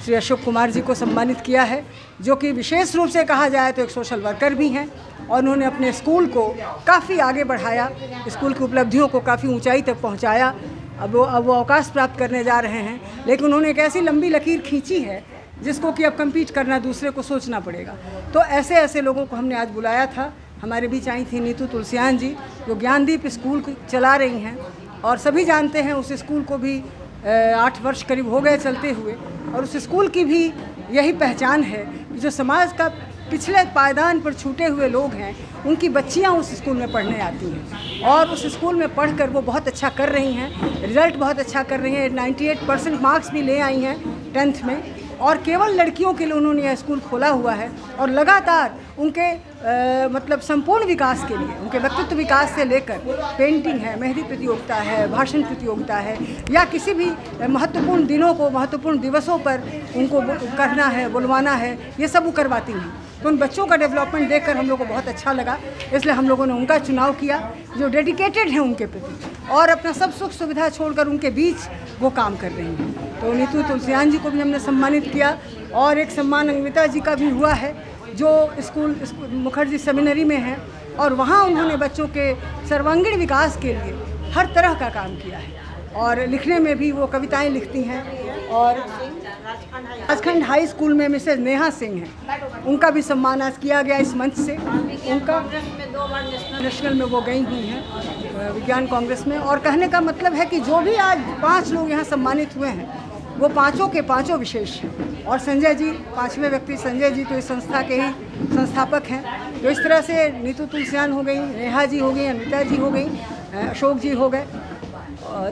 [SPEAKER 21] श्री अशोक कुमार जी को सम्मानित किया है, जो कि विशेष रूप से कहा जाए तो एक सोशल वर्कर भी हैं और उन्होंने अपने स्कूल को काफ़ी आगे बढ़ाया, स्कूल की उपलब्धियों को काफ़ी ऊंचाई तक पहुंचाया। अब वो अवकाश प्राप्त करने जा रहे हैं, लेकिन उन्होंने एक ऐसी लंबी लकीर खींची है जिसको कि अब कम्पीट करना दूसरे को सोचना पड़ेगा। तो ऐसे ऐसे लोगों को हमने आज बुलाया था। हमारे बीच आई थी नीतू तुलसियान जी, जो ज्ञानदीप स्कूल चला रही हैं और सभी जानते हैं उस स्कूल को भी 8 वर्ष करीब हो गए चलते हुए, और उस स्कूल की भी यही पहचान है कि जो समाज का पिछले पायदान पर छूटे हुए लोग हैं, उनकी बच्चियां उस स्कूल में पढ़ने आती हैं और उस स्कूल में पढ़कर वो बहुत अच्छा कर रही हैं, रिज़ल्ट बहुत अच्छा कर रही हैं। 98% मार्क्स भी ले आई हैं 10th में। और केवल लड़कियों के लिए उन्होंने यह स्कूल खोला हुआ है और लगातार उनके मतलब संपूर्ण विकास के लिए, उनके व्यक्तित्व विकास से लेकर पेंटिंग है, मेहंदी प्रतियोगिता है, भाषण प्रतियोगिता है, या किसी भी महत्वपूर्ण दिनों को, महत्वपूर्ण दिवसों पर उनको करना है, बुलवाना है, ये सब वो करवाती हैं। तो उन बच्चों का डेवलपमेंट देखकर हम लोग को बहुत अच्छा लगा, इसलिए हम लोगों ने उनका चुनाव किया, जो डेडिकेटेड हैं उनके प्रति और अपना सब सुख सुविधा छोड़कर उनके बीच वो काम कर रही हैं। तो नीतू तुलसियान जी को भी हमने सम्मानित किया और एक सम्मान अंगमिता जी का भी हुआ है, जो स्कूल मुखर्जी सेमिनरी में है और वहाँ उन्होंने बच्चों के सर्वांगीण विकास के लिए हर तरह का काम किया है और लिखने में भी वो कविताएं लिखती हैं। और राजखंड हाई स्कूल में मिसेज नेहा सिंह हैं, उनका भी सम्मान आज किया गया इस मंच से। उनका नेशनल में वो गई हुई हैं विज्ञान कांग्रेस में। और कहने का मतलब है कि जो भी आज 5 लोग यहाँ सम्मानित हुए हैं वो पाँचों के पाँचों विशेष हैं। और संजय जी 5वें व्यक्ति, संजय जी तो इस संस्था के ही संस्थापक हैं। तो इस तरह से नीतू तुलसियान हो गई, नेहा जी हो गई, अनिता जी हो गई, अशोक जी हो गए।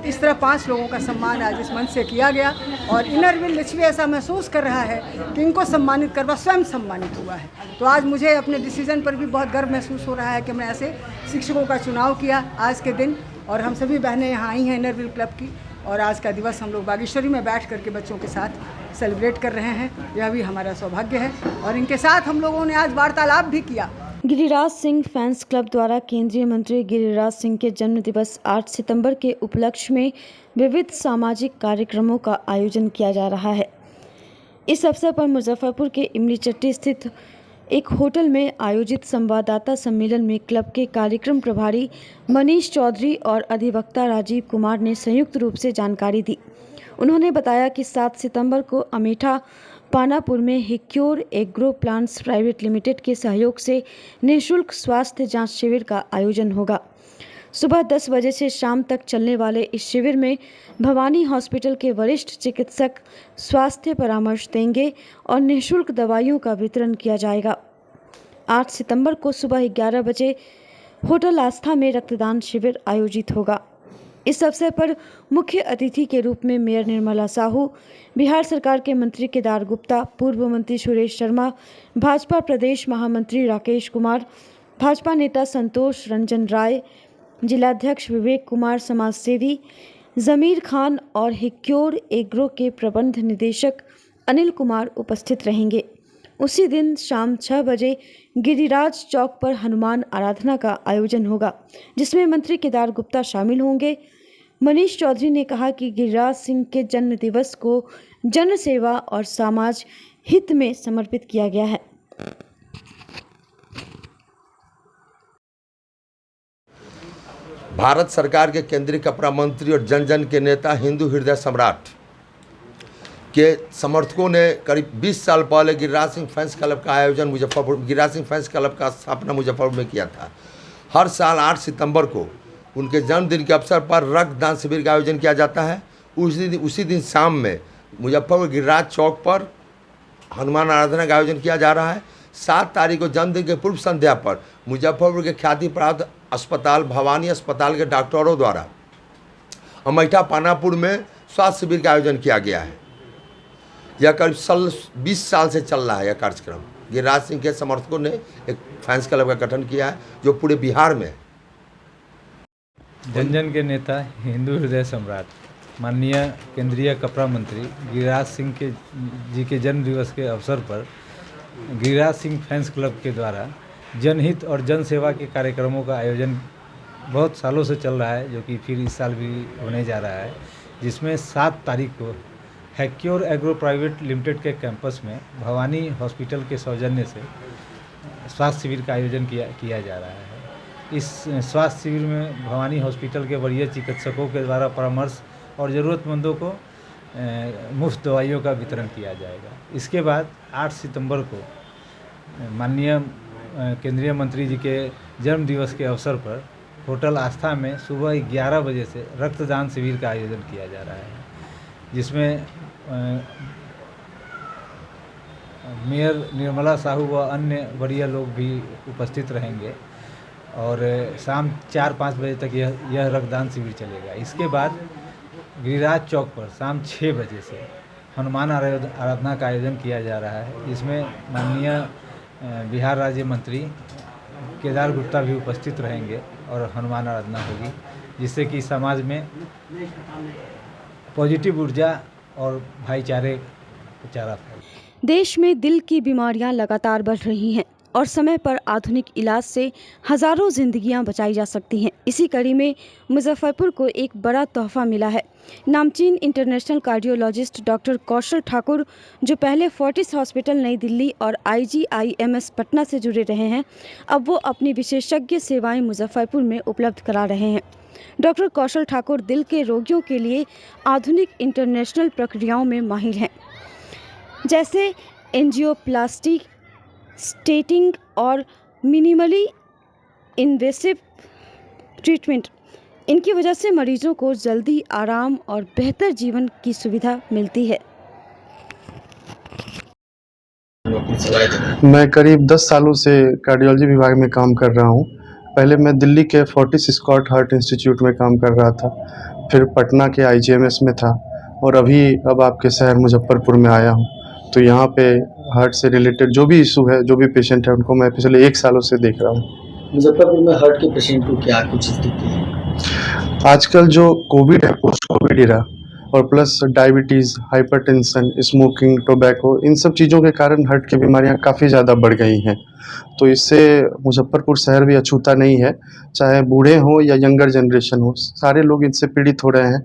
[SPEAKER 21] इस तरह 5 लोगों का सम्मान आज इस मंच से किया गया और इनरविल लिच्छवी ऐसा महसूस कर रहा है कि इनको सम्मानित करवा स्वयं सम्मानित हुआ है। तो आज मुझे अपने डिसीजन पर भी बहुत गर्व महसूस हो रहा है कि मैं ऐसे शिक्षकों का चुनाव किया आज के दिन। और हम सभी बहनें यहाँ आई हैं इनरविल क्लब की, और आज का दिवस हम लोग बागेश्वरी में बैठ करके बच्चों के साथ सेलिब्रेट कर रहे हैं। यह भी हमारा सौभाग्य है और इनके साथ हम लोगों ने आज वार्तालाप भी किया।
[SPEAKER 2] गिरिराज सिंह फैंस क्लब द्वारा केंद्रीय मंत्री गिरिराज सिंह के जन्म दिवस 8 सितंबर के उपलक्ष्य में विविध सामाजिक कार्यक्रमों का आयोजन किया जा रहा है। इस अवसर पर मुजफ्फरपुर के इमली चट्टी स्थित एक होटल में आयोजित संवाददाता सम्मेलन में क्लब के कार्यक्रम प्रभारी मनीष चौधरी और अधिवक्ता राजीव कुमार ने संयुक्त रूप से जानकारी दी। उन्होंने बताया कि 7 सितंबर को अमेठा पानापुर में हिक्योर एग्रो प्लांट्स प्राइवेट लिमिटेड के सहयोग से निःशुल्क स्वास्थ्य जांच शिविर का आयोजन होगा। सुबह 10 बजे से शाम तक चलने वाले इस शिविर में भवानी हॉस्पिटल के वरिष्ठ चिकित्सक स्वास्थ्य परामर्श देंगे और निःशुल्क दवाइयों का वितरण किया जाएगा। 8 सितंबर को सुबह 11 बजे होटल आस्था में रक्तदान शिविर आयोजित होगा। इस अवसर पर मुख्य अतिथि के रूप में मेयर निर्मला साहू, बिहार सरकार के मंत्री केदार गुप्ता, पूर्व मंत्री सुरेश शर्मा, भाजपा प्रदेश महामंत्री राकेश कुमार, भाजपा नेता संतोष रंजन राय, जिलाध्यक्ष विवेक कुमार समाजसेवी, जमीर खान और हिक्योर एग्रो के प्रबंध निदेशक अनिल कुमार उपस्थित रहेंगे। उसी दिन शाम 6 बजे गिरिराज चौक पर हनुमान आराधना का आयोजन होगा, जिसमें मंत्री केदार गुप्ता शामिल होंगे। मनीष चौधरी ने कहा कि गिरिराज सिंह के जन्म दिवस को जन सेवा और समाज हित में समर्पित किया गया है।
[SPEAKER 1] भारत सरकार के केंद्रीय कपड़ा मंत्री और जन जन के नेता, हिंदू हृदय सम्राट के समर्थकों ने करीब 20 साल पहले गिरिराज सिंह फैंस क्लब का आयोजन गिरिराज सिंह फैंस क्लब का स्थापना मुजफ्फरपुर में किया था। हर साल 8 सितंबर को उनके जन्मदिन के अवसर पर रक्तदान शिविर का आयोजन किया जाता है। उसी दिन शाम में मुजफ्फरपुर गिरिराज चौक पर हनुमान आराधना का आयोजन किया जा रहा है। 7 तारीख को जन्मदिन के पूर्व संध्या पर मुजफ्फरपुर के ख्याति प्राप्त अस्पताल भवानी अस्पताल के डॉक्टरों द्वारा अमेठा पानापुर में स्वास्थ्य शिविर का आयोजन किया गया है। यह करीब 20 साल से चल रहा है यह कार्यक्रम। गिरिराज सिंह के समर्थकों ने एक फैंस क्लब का गठन किया है जो पूरे बिहार में है।
[SPEAKER 22] जन जन के नेता, हिंदू हृदय सम्राट, माननीय केंद्रीय कपड़ा मंत्री गिरिराज सिंह जी के जन्म दिवस के अवसर पर गिरिराज सिंह फैंस क्लब के द्वारा जनहित और जन सेवा के कार्यक्रमों का आयोजन बहुत सालों से चल रहा है, जो कि फिर इस साल भी होने जा रहा है, जिसमें 7 तारीख को हिक्योर एग्रो प्राइवेट लिमिटेड के कैंपस में भवानी हॉस्पिटल के सौजन्य से स्वास्थ्य शिविर का आयोजन किया जा रहा है। इस स्वास्थ्य शिविर में भवानी हॉस्पिटल के वरीय चिकित्सकों के द्वारा परामर्श और ज़रूरतमंदों को मुफ्त दवाइयों का वितरण किया जाएगा। इसके बाद 8 सितंबर को माननीय केंद्रीय मंत्री जी के जन्म दिवस के अवसर पर होटल आस्था में सुबह 11 बजे से रक्तदान शिविर का आयोजन किया जा रहा है, जिसमें मेयर निर्मला साहू व अन्य वरीय लोग भी उपस्थित रहेंगे और शाम 4-5 बजे तक यह रक्तदान शिविर चलेगा। इसके बाद गिरिराज चौक पर शाम 6 बजे से हनुमान आराधना का आयोजन किया जा रहा है। इसमें माननीय बिहार राज्य मंत्री केदार गुप्ता भी उपस्थित रहेंगे और हनुमान आराधना होगी, जिससे कि समाज में पॉजिटिव ऊर्जा और भाईचारे प्रचार है।
[SPEAKER 2] देश में दिल की बीमारियां लगातार बढ़ रही हैं और समय पर आधुनिक इलाज से हजारों जिंदगियां बचाई जा सकती हैं। इसी कड़ी में मुजफ्फरपुर को एक बड़ा तोहफा मिला है। नामचीन इंटरनेशनल कार्डियोलॉजिस्ट डॉक्टर कौशल ठाकुर, जो पहले फोर्टिस हॉस्पिटल नई दिल्ली और IGIMS पटना से जुड़े रहे हैं, अब वो अपनी विशेषज्ञ सेवाएं मुजफ्फरपुर में उपलब्ध करा रहे हैं। डॉक्टर कौशल ठाकुर दिल के रोगियों के लिए आधुनिक इंटरनेशनल प्रक्रियाओं में माहिर हैं, जैसे एंजियोप्लास्टी, स्टेटिंग और मिनिमली इन्वेसिव ट्रीटमेंट। इनकी वजह से मरीजों को जल्दी आराम और बेहतर जीवन की सुविधा मिलती है।
[SPEAKER 3] मैं करीब 10 सालों से कार्डियोलॉजी विभाग में काम कर रहा हूँ। पहले मैं दिल्ली के फोर्टिस स्कॉट हार्ट इंस्टीट्यूट में काम कर रहा था, फिर पटना के IGMS में था और अब आपके शहर मुजफ्फरपुर में आया हूँ। तो यहाँ पे हार्ट से रिलेटेड जो भी इशू है, जो भी पेशेंट है, उनको मैं पिछले 1 सालों से देख रहा हूँ।
[SPEAKER 4] मुजफ्फरपुर में हार्ट के पेशेंट को क्या कुछ स्थिति है?
[SPEAKER 3] आजकल जो कोविड है, पोस्ट कोविड इरा, और plus diabetes, hypertension, smoking, tobacco, इन सब चीज़ों के कारण हार्ट की बीमारियां काफ़ी ज़्यादा बढ़ गई हैं। तो इससे मुजफ्फरपुर शहर भी अछूता नहीं है, चाहे बूढ़े हों या यंगर जनरेशन हो, सारे लोग इनसे पीड़ित हो रहे हैं।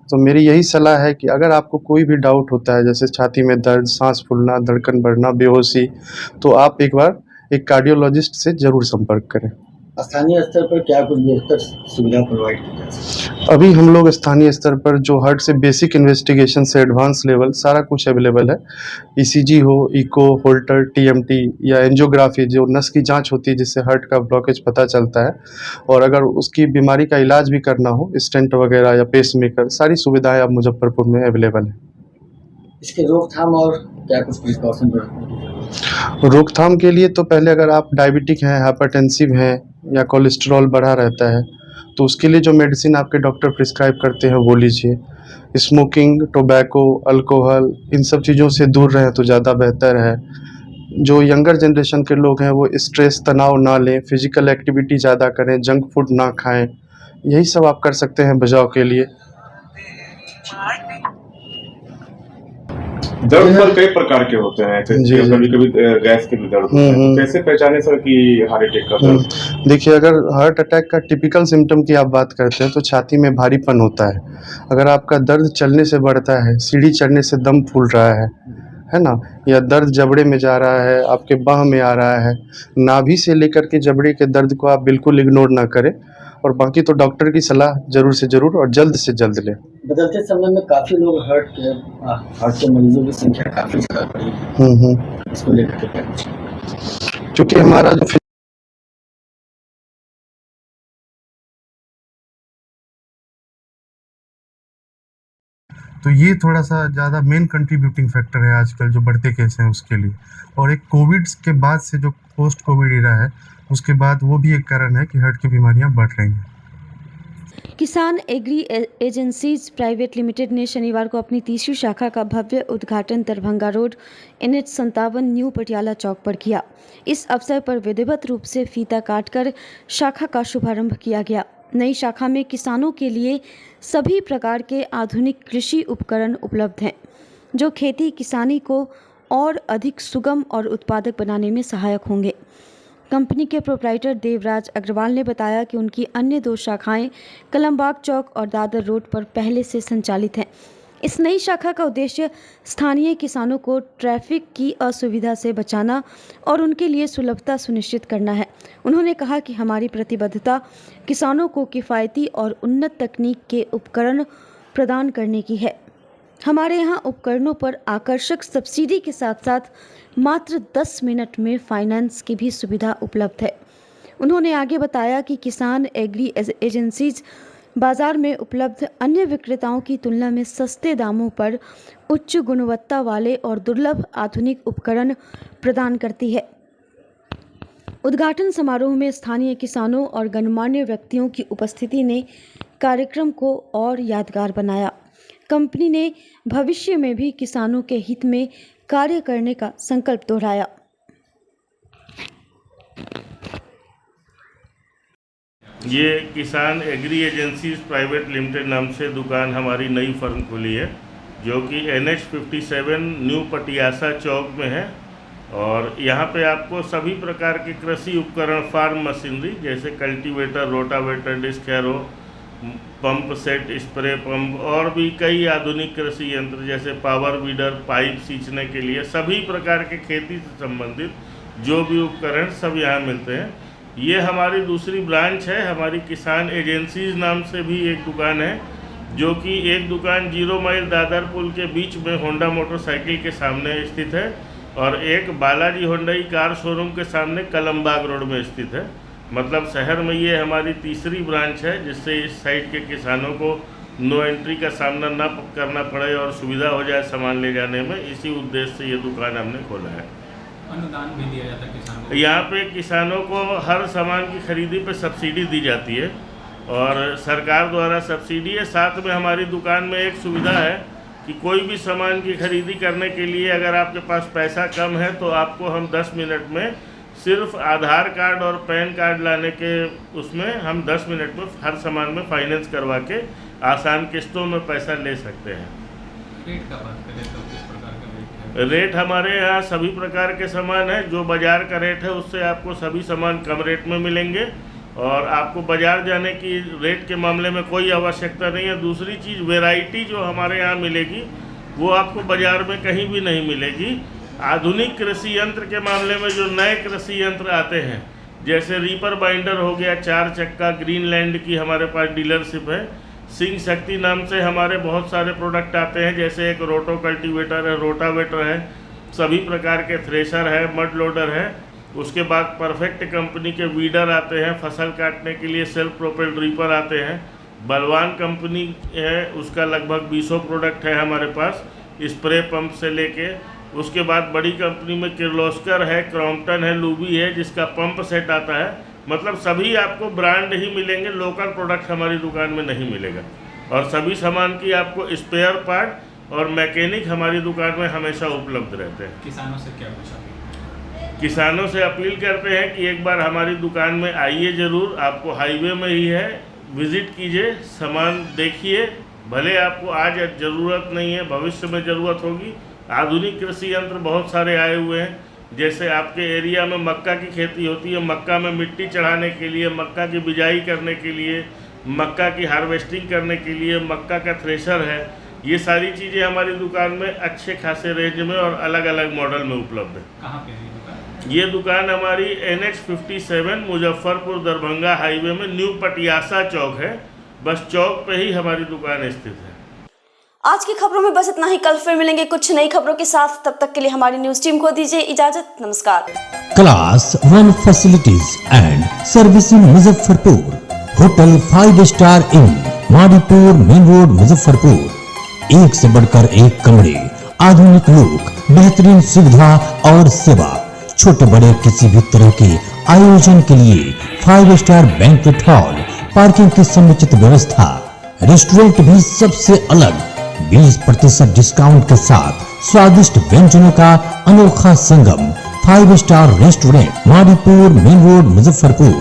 [SPEAKER 3] तो मेरी यही सलाह है कि अगर आपको कोई भी डाउट होता है, जैसे छाती में दर्द, सांस फूलना, धड़कन बढ़ना, बेहोशी, तो आप एक बार एक कार्डियोलॉजिस्ट से ज़रूर संपर्क करें।
[SPEAKER 4] स्थानीय स्तर पर क्या कुछ बेहतर सुविधा प्रोवाइड की जा सकती है?
[SPEAKER 3] अभी हम लोग स्थानीय स्तर पर जो हार्ट से बेसिक इन्वेस्टिगेशन से एडवांस लेवल सारा कुछ अवेलेबल है। ECG हो, इको, होल्टर, TMT या एंजियोग्राफी, जो नस की जांच होती है जिससे हार्ट का ब्लॉकेज पता चलता है, और अगर उसकी बीमारी का इलाज भी करना हो, स्टेंट वगैरह या पेसमेकर, सारी सुविधाएं अब मुजफ्फरपुर में अवेलेबल है।
[SPEAKER 4] इसके रोकथाम और क्या कुछ प्रिकॉशन
[SPEAKER 3] रोकथाम के लिए तो पहले अगर आप डायबिटिक हैं, हाइपरटेंसिव हैं या कोलेस्ट्रॉल बढ़ा रहता है, तो उसके लिए जो मेडिसिन आपके डॉक्टर प्रिस्क्राइब करते हैं वो लीजिए। स्मोकिंग, टोबैको, अल्कोहल, इन सब चीज़ों से दूर रहें तो ज़्यादा बेहतर है। जो यंगर जनरेशन के लोग हैं वो स्ट्रेस, तनाव ना लें, फिजिकल एक्टिविटी ज़्यादा करें, जंक फूड ना खाएं, यही सब आप कर सकते हैं बचाव के लिए।
[SPEAKER 23] दर्द पर कई प्रकार के होते हैं, कभी कभी गैस के भी दर्द होते हैं, तो कैसे पहचाने सर कि हार्ट अटैक का दर्द?
[SPEAKER 3] देखिए, अगर हार्ट अटैक का टिपिकल सिम्टम की आप बात करते हैं तो छाती में भारीपन होता है। अगर आपका दर्द चलने से बढ़ता है, सीढ़ी चढ़ने से दम फूल रहा है ना, या दर्द जबड़े में जा रहा है, आपके बाह में आ रहा है, नाभि से लेकर के जबड़े के दर्द को आप बिल्कुल इग्नोर ना करें, और बाकी तो डॉक्टर की सलाह जरूर से जरूर और जल्द से जल्द लें।
[SPEAKER 4] बदलते समय में काफी लोग हार्ट के मरीजों की संख्या काफी ज्यादा बढ़ी है। इसको लेकर के
[SPEAKER 3] क्योंकि हमारा जो तो ये थोड़ा सा ज़्यादा मेन कंट्रीब्यूटिंग फैक्टर है आजकल जो बढ़ते केस हैं उसके लिए, और एक कोविड के बाद से जो पोस्ट कोविड इरा है उसके बाद वो भी एक कारण है कि हार्ट की बीमारियां बढ़ रही हैं।
[SPEAKER 2] किसान एग्री एजेंसीज प्राइवेट लिमिटेड ने शनिवार को अपनी तीसरी शाखा का भव्य उद्घाटन Darbhanga road NH57 new Patiala chowk पर किया। इस अवसर पर विधिवत रूप से फीता काटकर शाखा का शुभारंभ किया गया। नई शाखा में किसानों के लिए सभी प्रकार के आधुनिक कृषि उपकरण उपलब्ध हैं, जो खेती किसानी को और अधिक सुगम और उत्पादक बनाने में सहायक होंगे। कंपनी के प्रोप्राइटर देवराज अग्रवाल ने बताया कि उनकी अन्य 2 शाखाएं कलमबाग चौक और दादर रोड पर पहले से संचालित हैं। इस नई शाखा का उद्देश्य स्थानीय किसानों को ट्रैफिक की असुविधा से बचाना और उनके लिए सुलभता सुनिश्चित करना है। उन्होंने कहा कि हमारी प्रतिबद्धता किसानों को किफ़ायती और उन्नत तकनीक के उपकरण प्रदान करने की है। हमारे यहाँ उपकरणों पर आकर्षक सब्सिडी के साथ साथ मात्र 10 मिनट में फाइनेंस की भी सुविधा उपलब्ध है। उन्होंने आगे बताया कि किसान एग्री एजेंसीज बाजार में उपलब्ध अन्य विक्रेताओं की तुलना में सस्ते दामों पर उच्च गुणवत्ता वाले और दुर्लभ आधुनिक उपकरण प्रदान करती है। उद्घाटन समारोह में स्थानीय किसानों और गणमान्य व्यक्तियों की उपस्थिति ने कार्यक्रम को और यादगार बनाया। कंपनी ने भविष्य में भी किसानों के हित में कार्य करने का संकल्प दोहराया।
[SPEAKER 6] ये किसान एग्री एजेंसीज प्राइवेट लिमिटेड नाम से दुकान हमारी नई फर्म खुली है, जो कि NH 57 न्यू पटियासा चौक में है। और यहाँ पे आपको सभी प्रकार के कृषि उपकरण, फार्म मशीनरी जैसे cultivator, rotavator, disc harrow, pump set, spray pump और भी कई आधुनिक कृषि यंत्र जैसे पावर वीडर, पाइप सींचने के लिए सभी प्रकार के खेती से संबंधित जो भी उपकरण सब यहाँ मिलते हैं। ये हमारी दूसरी ब्रांच है। हमारी किसान एजेंसीज नाम से भी एक दुकान है, जो कि एक दुकान 0 माइल दादर पुल के बीच में होंडा मोटरसाइकिल के सामने स्थित है और एक बालाजी होंडाई कार शोरूम के सामने कलमबाग रोड में स्थित है। मतलब शहर में ये हमारी तीसरी ब्रांच है, जिससे इस साइड के किसानों को नो एंट्री का सामना न करना पड़े और सुविधा हो जाए सामान ले जाने में। इसी उद्देश्य से ये दुकान हमने खोला है।
[SPEAKER 7] अनुदान भी दिया जाता है किसानों को?
[SPEAKER 6] यहाँ पे किसानों को हर सामान की खरीदी पे सब्सिडी दी जाती है और सरकार द्वारा सब्सिडी है। साथ में हमारी दुकान में एक सुविधा है कि कोई भी सामान की खरीदी करने के लिए अगर आपके पास पैसा कम है तो आपको हम 10 मिनट में सिर्फ आधार कार्ड और पैन कार्ड लाने के उसमें हम 10 मिनट में हर सामान में फाइनेंस करवा के आसान किस्तों में पैसा ले सकते हैं।
[SPEAKER 7] रेट का बात करें तो किस प्रकार का रेट है?
[SPEAKER 6] रेट हमारे यहाँ सभी प्रकार के सामान है। जो बाज़ार का रेट है उससे आपको सभी सामान कम रेट में मिलेंगे और आपको बाज़ार जाने की रेट के मामले में कोई आवश्यकता नहीं है। दूसरी चीज़, वैरायटी जो हमारे यहाँ मिलेगी वो आपको बाज़ार में कहीं भी नहीं मिलेगी। आधुनिक कृषि यंत्र के मामले में जो नए कृषि यंत्र आते हैं, जैसे रीपर बाइंडर हो गया 4 चक्का, ग्रीनलैंड की हमारे पास डीलरशिप है। सिंह शक्ति नाम से हमारे बहुत सारे प्रोडक्ट आते हैं, जैसे एक रोटो कल्टीवेटर है, रोटावेटर है, सभी प्रकार के थ्रेशर है, मड लोडर है। उसके बाद परफेक्ट कंपनी के वीडर आते हैं, फसल काटने के लिए सेल्फ प्रोपेल्ड रीपर आते हैं। बलवान कंपनी है, उसका लगभग 20 प्रोडक्ट है हमारे पास, स्प्रे पंप से लेके। उसके बाद बड़ी कंपनी में किर्लोस्कर है, क्रॉम्पटन है, लूबी है, जिसका पंप सेट आता है। मतलब सभी आपको ब्रांड ही मिलेंगे, लोकल प्रोडक्ट हमारी दुकान में नहीं मिलेगा। और सभी सामान की आपको स्पेयर पार्ट और मैकेनिक हमारी दुकान में हमेशा उपलब्ध रहते हैं।
[SPEAKER 7] किसानों से क्या पूछा?
[SPEAKER 6] किसानों से अपील करते हैं कि एक बार हमारी दुकान में आइए ज़रूर। आपको हाईवे में ही है, विज़िट कीजिए, सामान देखिए। भले आपको आज ज़रूरत नहीं है, भविष्य में ज़रूरत होगी। आधुनिक कृषि यंत्र बहुत सारे आए हुए हैं, जैसे आपके एरिया में मक्का की खेती होती है, मक्का में मिट्टी चढ़ाने के लिए, मक्का की बिजाई करने के लिए, मक्का की हार्वेस्टिंग करने के लिए मक्का का थ्रेशर है। ये सारी चीज़ें हमारी दुकान में अच्छे खासे रेंज में और अलग अलग मॉडल में उपलब्ध है।
[SPEAKER 7] कहाँ पे है ये दुकान?
[SPEAKER 6] ये दुकान हमारी NH 57 मुजफ्फरपुर दरभंगा हाईवे में न्यू पटियासा चौक है। बस चौक पे ही हमारी दुकान स्थित है।
[SPEAKER 8] आज की खबरों में बस इतना ही। कल फिर मिलेंगे कुछ नई खबरों के साथ। तब तक के लिए हमारी न्यूज टीम को दीजिए इजाजत। नमस्कार।
[SPEAKER 14] Class 1 facilities and servicing Muzaffarpur, hotel 5 star in, Madipur main road Muzaffarpur. एक से बढ़कर एक कमरे, आधुनिक लोक, बेहतरीन सुविधा और सेवा। छोटे बड़े किसी भी तरह के आयोजन के लिए 5 स्टार बैंक्वेट हॉल, पार्किंग की समुचित व्यवस्था, रेस्टोरेंट भी सबसे अलग 20% डिस्काउंट के साथ स्वादिष्ट व्यंजनों का अनोखा संगम। 5 star restaurant, Madipur main road Muzaffarpur.